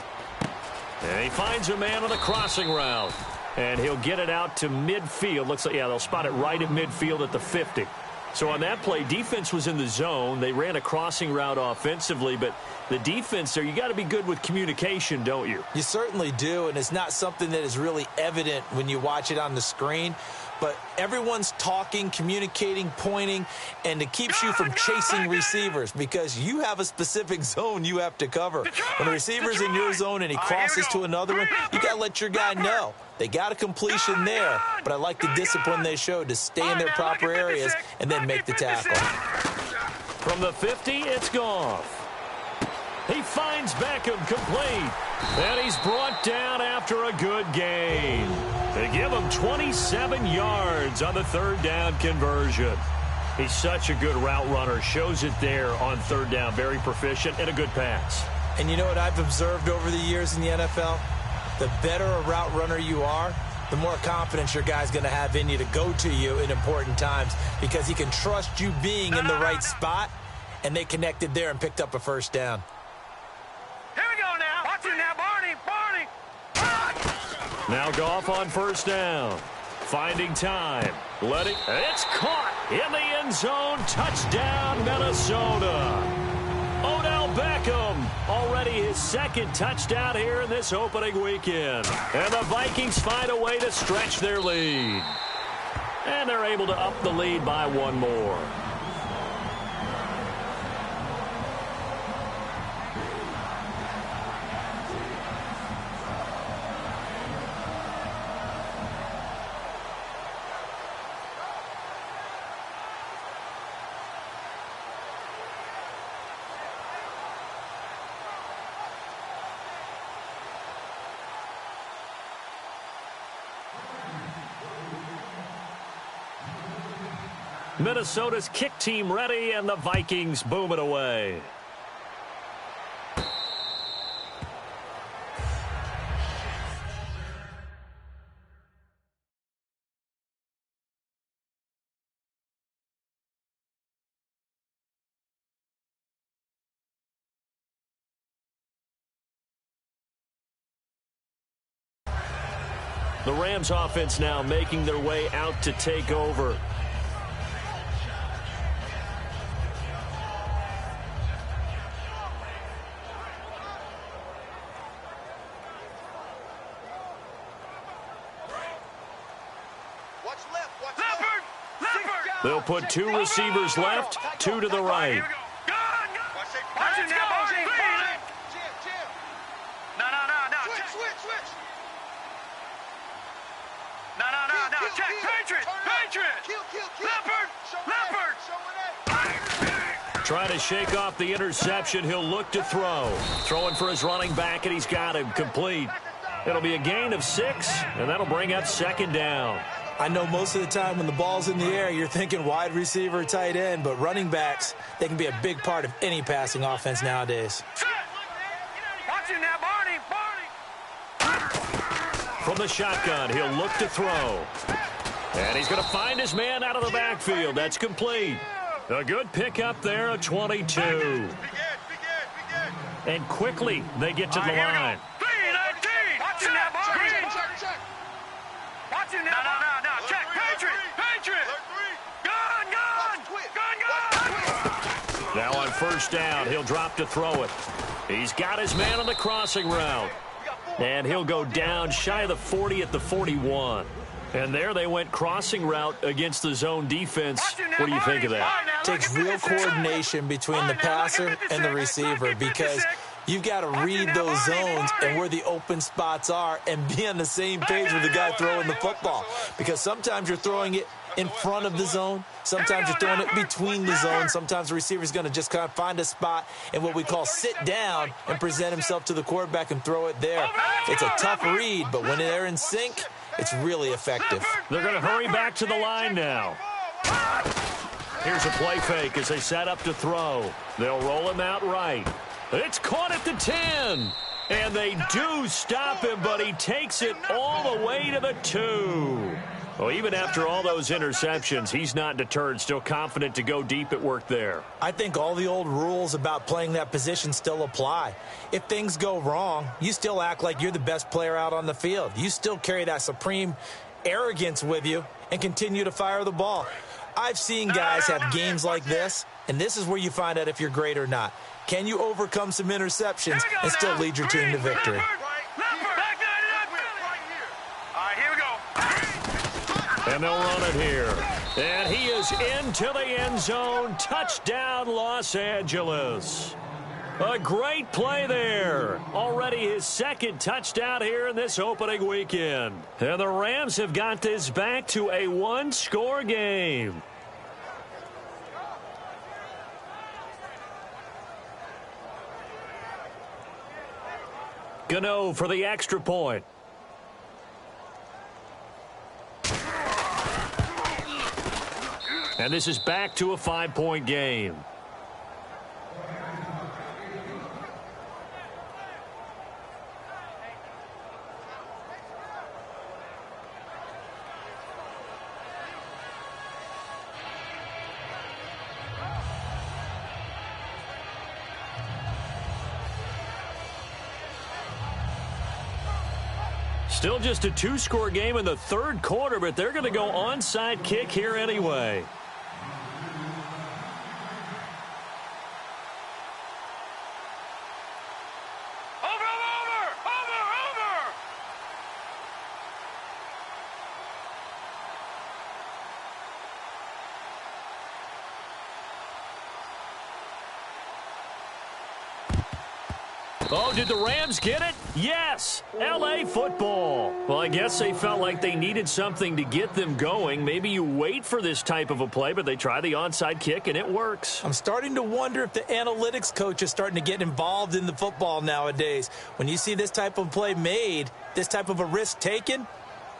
And he finds a man on the crossing route. And he'll get it out to midfield. Looks like, yeah, they'll spot it right at midfield at the 50. So on that play, defense was in the zone. They ran a crossing route offensively, but the defense there, you got to be good with communication, don't you? You certainly do, and it's not something that is really evident when you watch it on the screen. But everyone's talking, communicating, pointing, and it keeps you from chasing receivers because you have a specific zone you have to cover. When the receiver's in your zone and he crosses to another one, you got to let your guy know. They got a completion there, but I like the discipline they showed to stay in their proper areas and then make the tackle. From the 50, it's Goff. He finds Beckham complete, and he's brought down after a good gain. They give him 27 yards on the 3rd down conversion. He's such a good route runner. Shows it there on 3rd down. Very proficient and a good pass. And you know what I've observed over the years in the NFL? The better a route runner you are, the more confidence your guy's going to have in you to go to you in important times because he can trust you being in the right spot, and they connected there and picked up a 1st down. Here we go now. Watch it now, Barney. Now Goff on 1st down. Finding time. It's caught in the end zone. Touchdown, Minnesota. Odell Beckham, already his 2nd touchdown here in this opening weekend. And the Vikings find a way to stretch their lead. And they're able to up the lead by 1 more. Minnesota's kick team ready, and the Vikings boom it away. The Rams offense now making their way out to take over. They'll put 2 receivers left, 2 to the right. Trying to shake off the interception. He'll look to throw. Throwing for his running back, and he's got him complete. It'll be a gain of 6, and that'll bring up 2nd down. I know most of the time when the ball's in the air, you're thinking wide receiver, tight end, but running backs, they can be a big part of any passing offense nowadays. From the shotgun, he'll look to throw. And he's going to find his man out of the backfield. That's complete. A good pickup there, a 22. And quickly, they get to the line. Now on 1st down, he'll drop to throw it. He's got his man on the crossing route. And he'll go down shy of the 40 at the 41. And there they went crossing route against the zone defense. What do you think of that? Takes real coordination between the passer and the receiver because you've got to read those zones and where the open spots are and be on the same page with the guy throwing the football. Because sometimes you're throwing it in front of the zone. Sometimes you're throwing it between the zones. Sometimes the receiver's going to just kind of find a spot and what we call sit down and present himself to the quarterback and throw it there. It's a tough read, but when they're in sync, it's really effective. They're going to hurry back to the line now. Here's a play fake as they set up to throw. They'll roll him out right. It's caught at the 10. And they do stop him, but he takes it all the way to the 2. Well, even after all those interceptions, he's not deterred, still confident to go deep at work there. I think all the old rules about playing that position still apply. If things go wrong, you still act like you're the best player out on the field. You still carry that supreme arrogance with you and continue to fire the ball. I've seen guys have games like this, and this is where you find out if you're great or not. Can you overcome some interceptions and still lead your team to victory? And they'll run it here. And he is into the end zone. Touchdown, Los Angeles. A great play there. Already his 2nd touchdown here in this opening weekend. And the Rams have got this back to a 1-score game. Gano for the extra point. And this is back to a 5-point game. Still just a 2-score game in the 3rd quarter, but they're going to go onside kick here anyway. Oh, did the Rams get it? Yes! L.A. football. Well, I guess they felt like they needed something to get them going. Maybe you wait for this type of a play, but they try the onside kick, and it works. I'm starting to wonder if the analytics coach is starting to get involved in the football nowadays. When you see this type of play made, this type of a risk taken,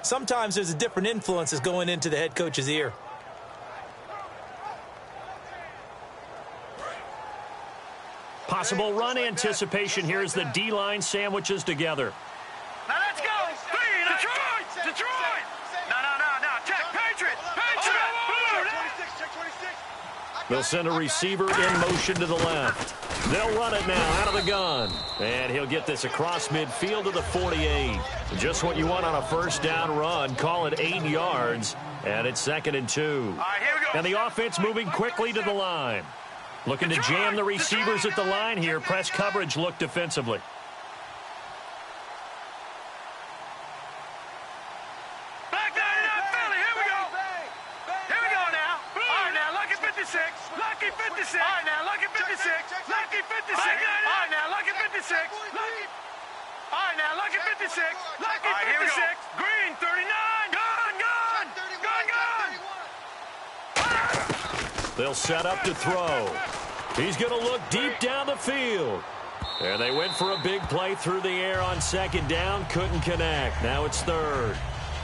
sometimes there's a different influence that's going into the head coach's ear. Possible run anticipation here as the D-line sandwiches together. Now let's go. Detroit. No. Check. Patriot. They'll send a receiver in motion to the left. They'll run it now out of the gun. And he'll get this across midfield to the 48. Just what you want on a first down run. Call it 8 yards. And it's 2nd and 2. All right, here we go. And the offense moving quickly to the line. Looking to jam the receivers at the line here. Press coverage look defensively. Back 99 Philly, here we go. Here we go now. All right, now, Lucky 56. Lucky 56. All right, now, Lucky 56. Lucky 56. All right, now, Lucky 56. Lucky. All right, now, Lucky 56. Lucky 56. Green 39. Gun, gun. Gun, gun. They'll set up to throw. He's going to look deep down the field. And they went for a big play through the air on 2nd down. Couldn't connect. Now it's 3rd.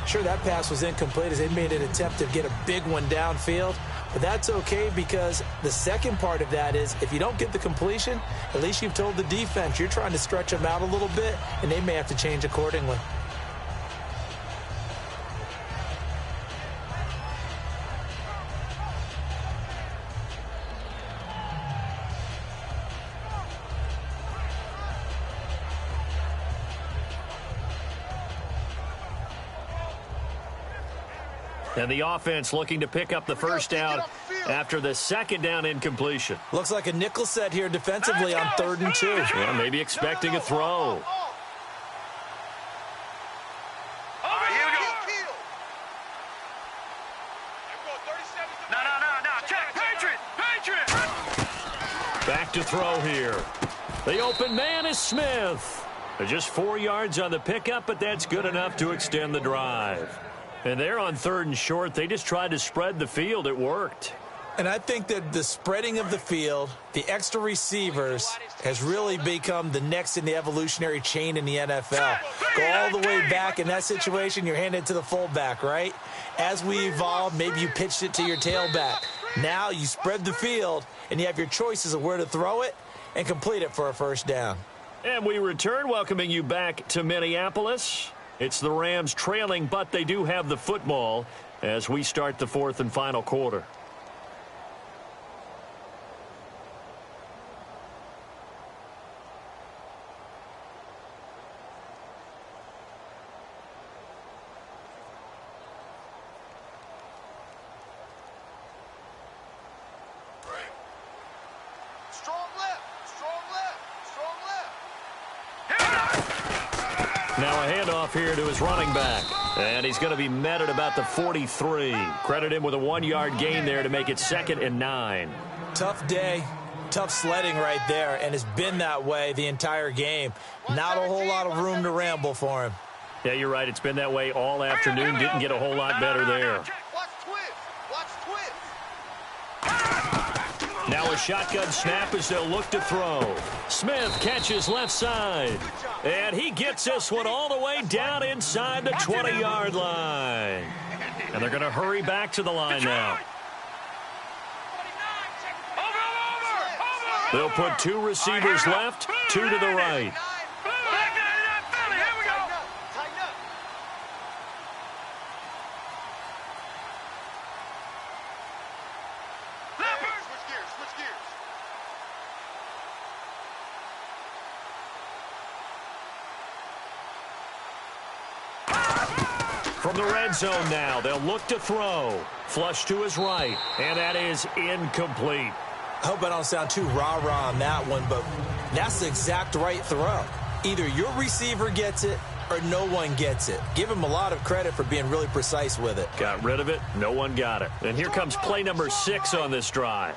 Sure, that pass was incomplete as they made an attempt to get a big one downfield. But that's okay because the second part of that is if you don't get the completion, at least you've told the defense you're trying to stretch them out a little bit, and they may have to change accordingly. And the offense looking to pick up the first down after the 2nd down incompletion. Looks like a nickel set here defensively on 3rd and 2. Yeah, maybe expecting a throw. All right, here we go. No. Check. Patriot. Back to throw here. The open man is Smith. Just 4 yards on the pickup, but that's good enough to extend the drive. And they're on 3rd and short. They just tried to spread the field. It worked. And I think that the spreading of the field, the extra receivers, has really become the next in the evolutionary chain in the NFL. Go all the way back. In that situation, you're handed to the fullback, right? As we evolve, maybe you pitched it to your tailback. Now you spread the field, and you have your choices of where to throw it and complete it for a first down. And we return, welcoming you back to Minneapolis. It's the Rams trailing, but they do have the football as we start the 4th and final quarter. Now a handoff here to his running back. And he's going to be met at about the 43. Credit him with a 1-yard gain there to make it 2nd and 9. Tough day, tough sledding right there, and it's been that way the entire game. Not a whole lot of room to ramble for him. Yeah, you're right. It's been that way all afternoon. Didn't get a whole lot better there. Now a shotgun snap as they'll look to throw. Smith catches left side. And he gets this one all the way down inside the 20-yard line. And they're going to hurry back to the line now. They'll put 2 receivers left, 2 to the right. From the red zone now, they'll look to throw. Flush to his right, and that is incomplete. I hope I don't sound too rah-rah on that one, but that's the exact right throw. Either your receiver gets it or no one gets it. Give him a lot of credit for being really precise with it. Got rid of it. No one got it. And here comes play number 6 on this drive.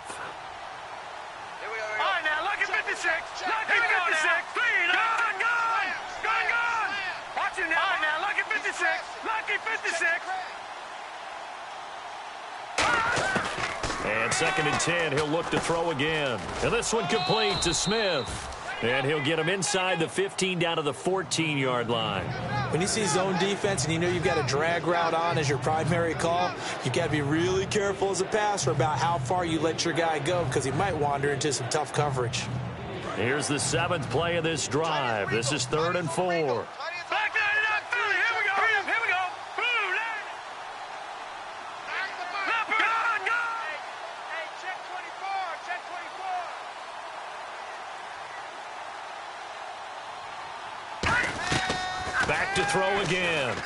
All right, now, Lucky 56. Lucky 56. Gun, gun. Gun, gun. Watch it now. All right, now, Lucky 56. Lucky 56. And 2nd and 10, he'll look to throw again. And this one complete to Smith. And he'll get him inside the 15 down to the 14-yard line. When you see zone defense and you know you've got a drag route on as your primary call, you've got to be really careful as a passer about how far you let your guy go because he might wander into some tough coverage. Here's the 7th play of this drive. This is 3rd and 4. throw again.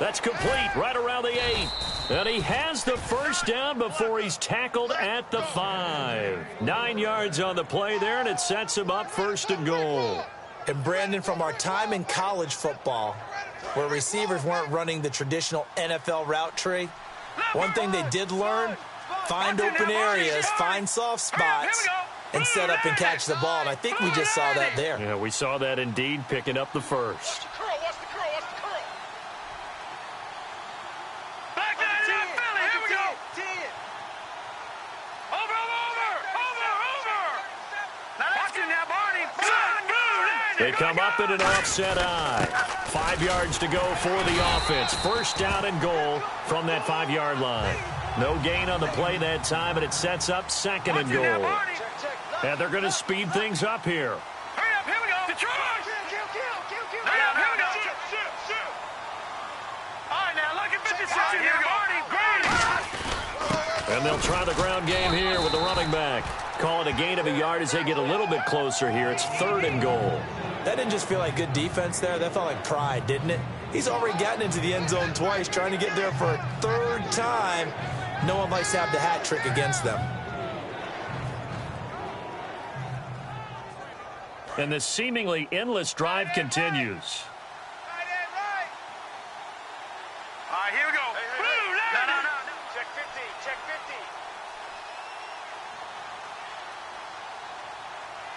That's complete right around the 8. And he has the first down before he's tackled at the 5. 9 yards on the play there, and it sets him up 1st and goal. And Brandon, from our time in college football, where receivers weren't running the traditional NFL route tree, one thing they did learn, find open areas, find soft spots, and set up and catch the ball. And I think we just saw that there. Yeah, we saw that indeed, picking up the first. They come up in an offset eye. 5 yards to go for the offense. First down and goal from that 5-yard line. No gain on the play that time, and it sets up 2nd and goal. And they're going to speed things up here. Hurry up, here we go. Detroit! All right, now, look at 56 in here. And they'll try the ground game here with the running back. Call it a gain of a yard as they get a little bit closer here. It's 3rd and goal. That didn't just feel like good defense there. That felt like pride, didn't it? He's already gotten into the end zone twice, trying to get there for a 3rd time. No one likes to have the hat trick against them. And the seemingly endless drive continues. All right, here we go. No. Check 50, check 50.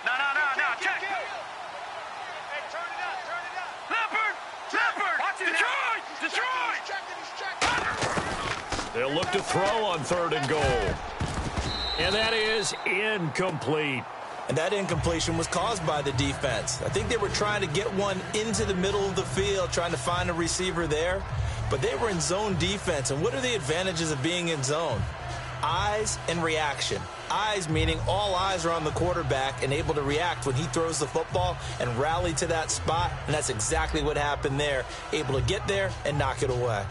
No, check. Hey, turn it up. Leopard. Watch it. Detroit. They'll look to throw on 3rd and goal. And that is incomplete. And that incompletion was caused by the defense. I think they were trying to get one into the middle of the field, trying to find a receiver there. But they were in zone defense. And what are the advantages of being in zone? Eyes and reaction. Eyes meaning all eyes are on the quarterback and able to react when he throws the football and rally to that spot. And that's exactly what happened there. Able to get there and knock it away.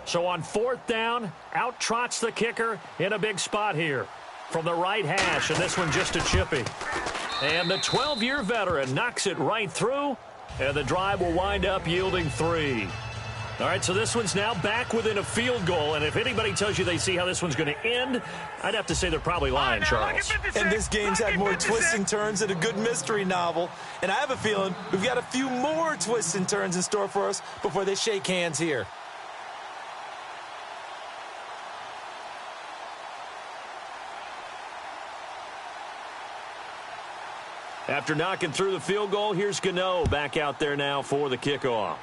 So on 4th down, out trots the kicker in a big spot here from the right hash, and this one just a chippy. And the 12-year veteran knocks it right through, and the drive will wind up yielding 3. All right, so this one's now back within a field goal, and if anybody tells you they see how this one's going to end, I'd have to say they're probably lying, Charles. And this game's had more twists and turns than a good mystery novel, and I have a feeling we've got a few more twists and turns in store for us before they shake hands here. After knocking through the field goal, here's Gano back out there now for the kickoff.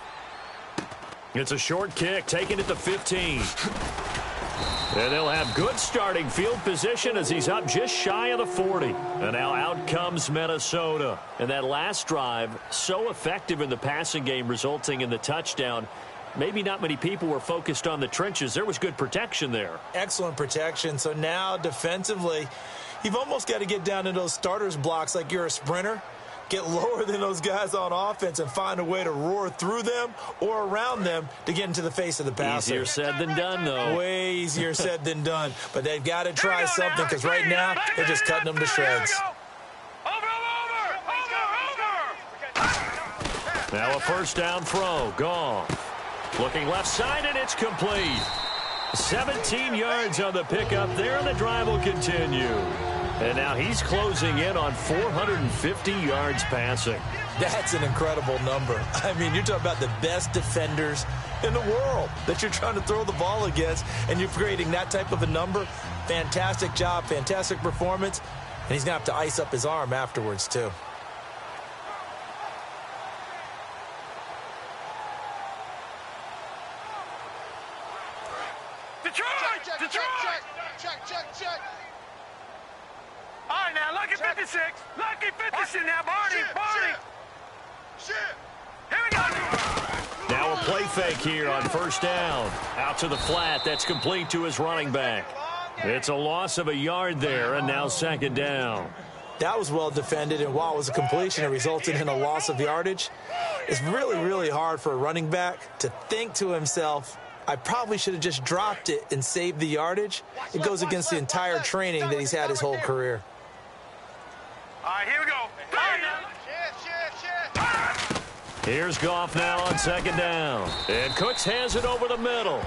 It's a short kick, taking it to 15. And they'll have good starting field position as he's up just shy of the 40. And now out comes Minnesota. And that last drive, so effective in the passing game, resulting in the touchdown. Maybe not many people were focused on the trenches. There was good protection there. Excellent protection. So now defensively, you've almost got to get down in those starters blocks like you're a sprinter. Get lower than those guys on offense and find a way to roar through them or around them to get into the face of the passer. Easier said than done, though. Way easier said than done. But they've got to try something because right now they're just cutting them to shreds. Now a first down throw. Gone. Looking left side, and it's complete. 17 yards on the pickup there, and the drive will continue. And now he's closing in on 450 yards passing. That's an incredible number. I mean, you're talking about the best defenders in the world that you're trying to throw the ball against, and you're creating that type of a number. Fantastic job, fantastic performance, and he's going to have to ice up his arm afterwards, too. Check. All right, now, lucky 56. Lucky 56 now, Barney. Shit. Here we go. Now a play fake here on first down. Out to the flat. That's complete to his running back. It's a loss of a yard there, and now second down. That was well defended, and while it was a completion, it resulted in a loss of yardage. It's really, really hard for a running back to think to himself, I probably should have just dropped it and saved the yardage. It goes against the entire training that he's had his whole career. All right, here we go. Here's Goff now on second down. And Cooks has it over the middle.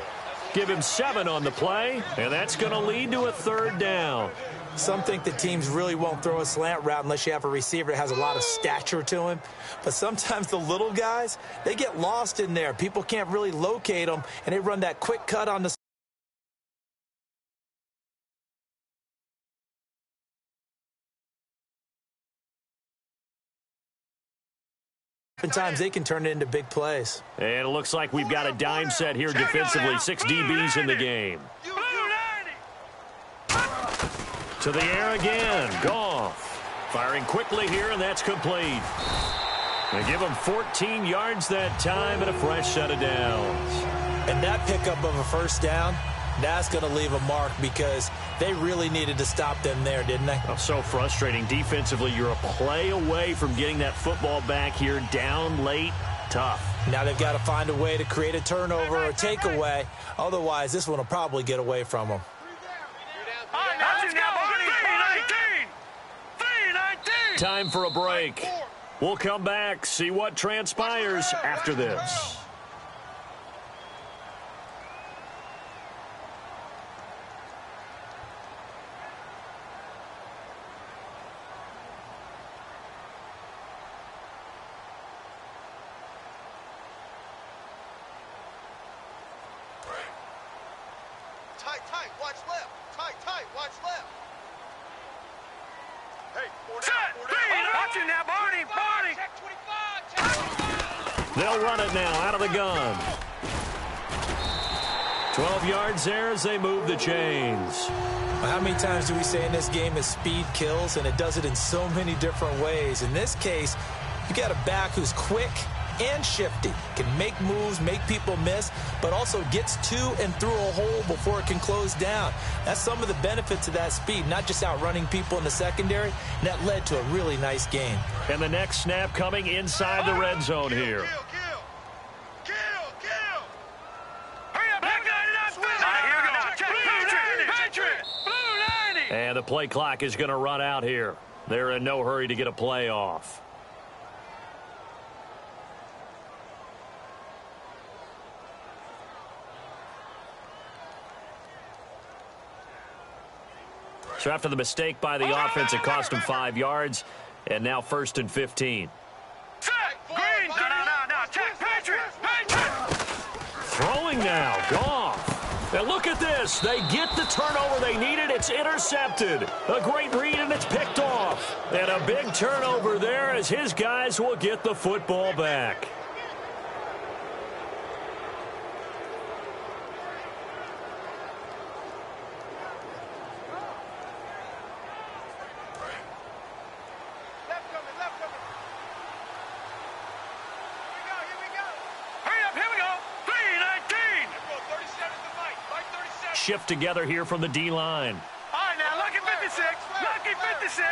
Give him 7 on the play, and that's going to lead to a third down. Some think that teams really won't throw a slant route unless you have a receiver that has a lot of stature to him. But sometimes the little guys, they get lost in there. People can't really locate them, and they run that quick cut on the Sometimes they can turn it into big plays. And it looks like we've got a dime set here defensively. 6 DBs in the game. To the air again. Goff. Firing quickly here, and that's complete. They give him 14 yards that time and a fresh set of downs. And that pickup of a first down, that's going to leave a mark because they really needed to stop them there, didn't they? Oh, so frustrating. Defensively, you're a play away from getting that football back here. Down late, tough. Now they've got to find a way to create a turnover or a takeaway. Otherwise, this one will probably get away from them. Time for a break. We'll come back, see what transpires after this. Tight, watch left. Tight, watch left. Hey, watch it now, Barney. They'll run it now out of the gun. 12 yards there as they move the chains. How many times do we say in this game that speed kills, and it does it in so many different ways? In this case, you got a back who's quick and shifty, can make moves, make people miss, but also gets to and through a hole before it can close down. That's some of the benefits of that speed, not just outrunning people in the secondary, and that led to a really nice gain. And the next snap coming inside the red zone here. And the play clock is going to run out here. They're in no hurry to get a play off. So after the mistake by the offense, it cost him 5 yards, and now 1st and 15. Throwing now, Goff. And look at this. They get the turnover they needed. It's intercepted. A great read, and it's picked off. And a big turnover there as his guys will get the football back. Shift together here from the D-line. All right, now, lucky 56. Lucky 56.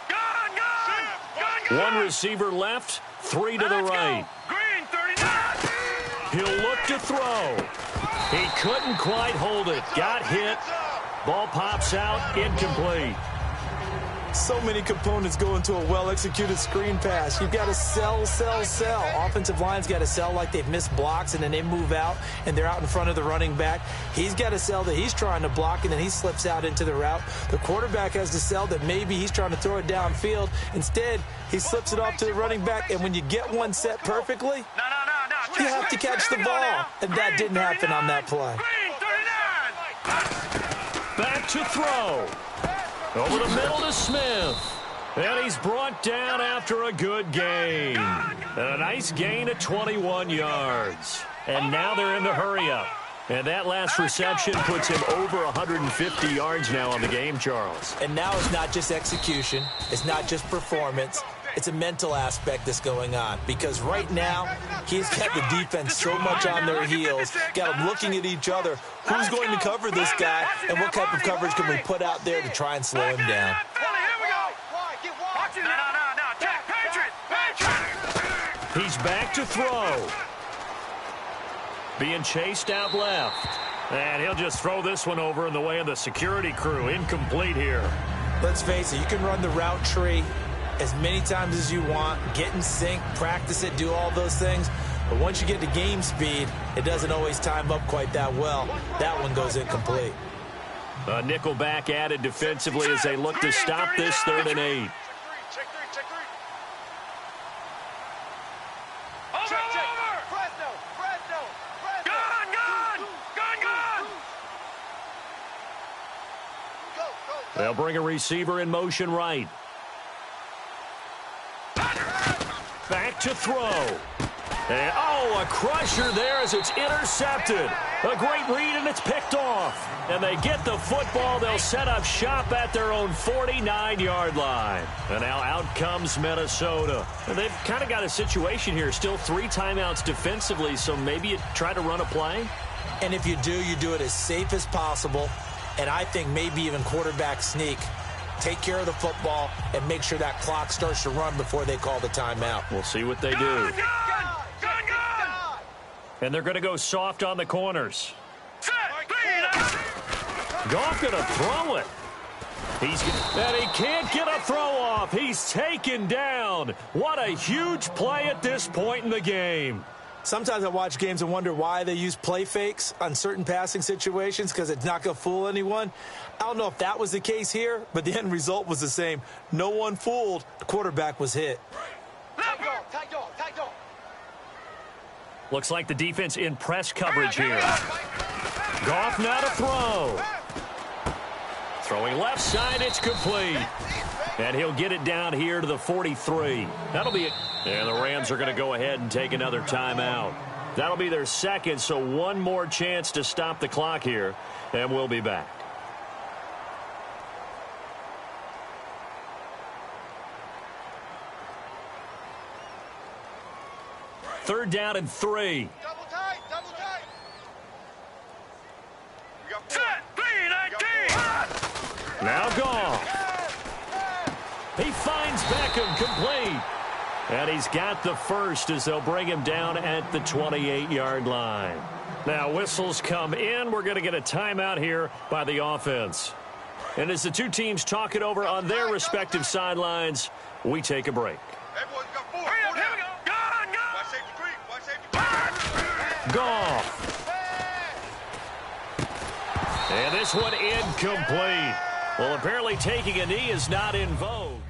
Gone. One receiver left, 3 to the right. Green, 39. He'll look to throw. He couldn't quite hold it. Got hit. Ball pops out, incomplete. So many components go into a well-executed screen pass. You've got to sell. Offensive line's got to sell like they've missed blocks, and then they move out, and they're out in front of the running back. He's got to sell that he's trying to block, and then he slips out into the route. The quarterback has to sell that maybe he's trying to throw it downfield. Instead, he slips it off to the running back, and when you get one set perfectly, you have to catch the ball. And that didn't happen on that play. Back to throw. Over the middle to Smith. And he's brought down after a good gain. A nice gain of 21 yards. And now they're in the hurry-up. And that last reception puts him over 150 yards now on the game, Charles. And now it's not just execution. It's not just performance. It's a mental aspect that's going on. Because right now, he's got the defense so much on their heels, got them looking at each other. Who's going to cover this guy, and what type of coverage can we put out there to try and slow him down? He's back to throw. Being chased out left. And he'll just throw this one over in the way of the security crew. Incomplete here. Let's face it, you can run the route tree as many times as you want, get in sync, practice it, do all those things. But once you get to game speed, it doesn't always time up quite that well. That one goes incomplete. A nickel back added defensively as they look to stop this 3rd and 8. They'll bring a receiver in motion right. Back to throw. And, a crusher there as it's intercepted. A great read, and it's picked off. And they get the football. They'll set up shop at their own 49-yard line. And now out comes Minnesota. And they've kind of got a situation here. Still 3 timeouts defensively, so maybe you try to run a play. And if you do it as safe as possible. And I think maybe even quarterback sneak. Take care of the football and make sure that clock starts to run before they call the timeout. We'll see what they do. And they're going to go soft on the corners. Goff going to throw it. And he can't get a throw off. He's taken down. What a huge play at this point in the game. Sometimes I watch games and wonder why they use play fakes on certain passing situations because it's not going to fool anyone. I don't know if that was the case here, but the end result was the same. No one fooled. The quarterback was hit. Tag dog. Looks like the defense in press coverage here. Goff now to throw. Throwing left side, it's complete. And he'll get it down here to the 43. That'll be it. And the Rams are going to go ahead and take another timeout. That'll be their second, so one more chance to stop the clock here. And we'll be back. Third down and 3. Double tight. Now Goff. He finds Beckham complete. And he's got the first as they'll bring him down at the 28-yard line. Now whistles come in. We're going to get a timeout here by the offense. And as the two teams talk it over on their respective sidelines, we take a break. Hey, boys, we got 4. Here we go. Gone. Watch safety creep. Goff. And this one incomplete. Well, apparently taking a knee is not in vogue.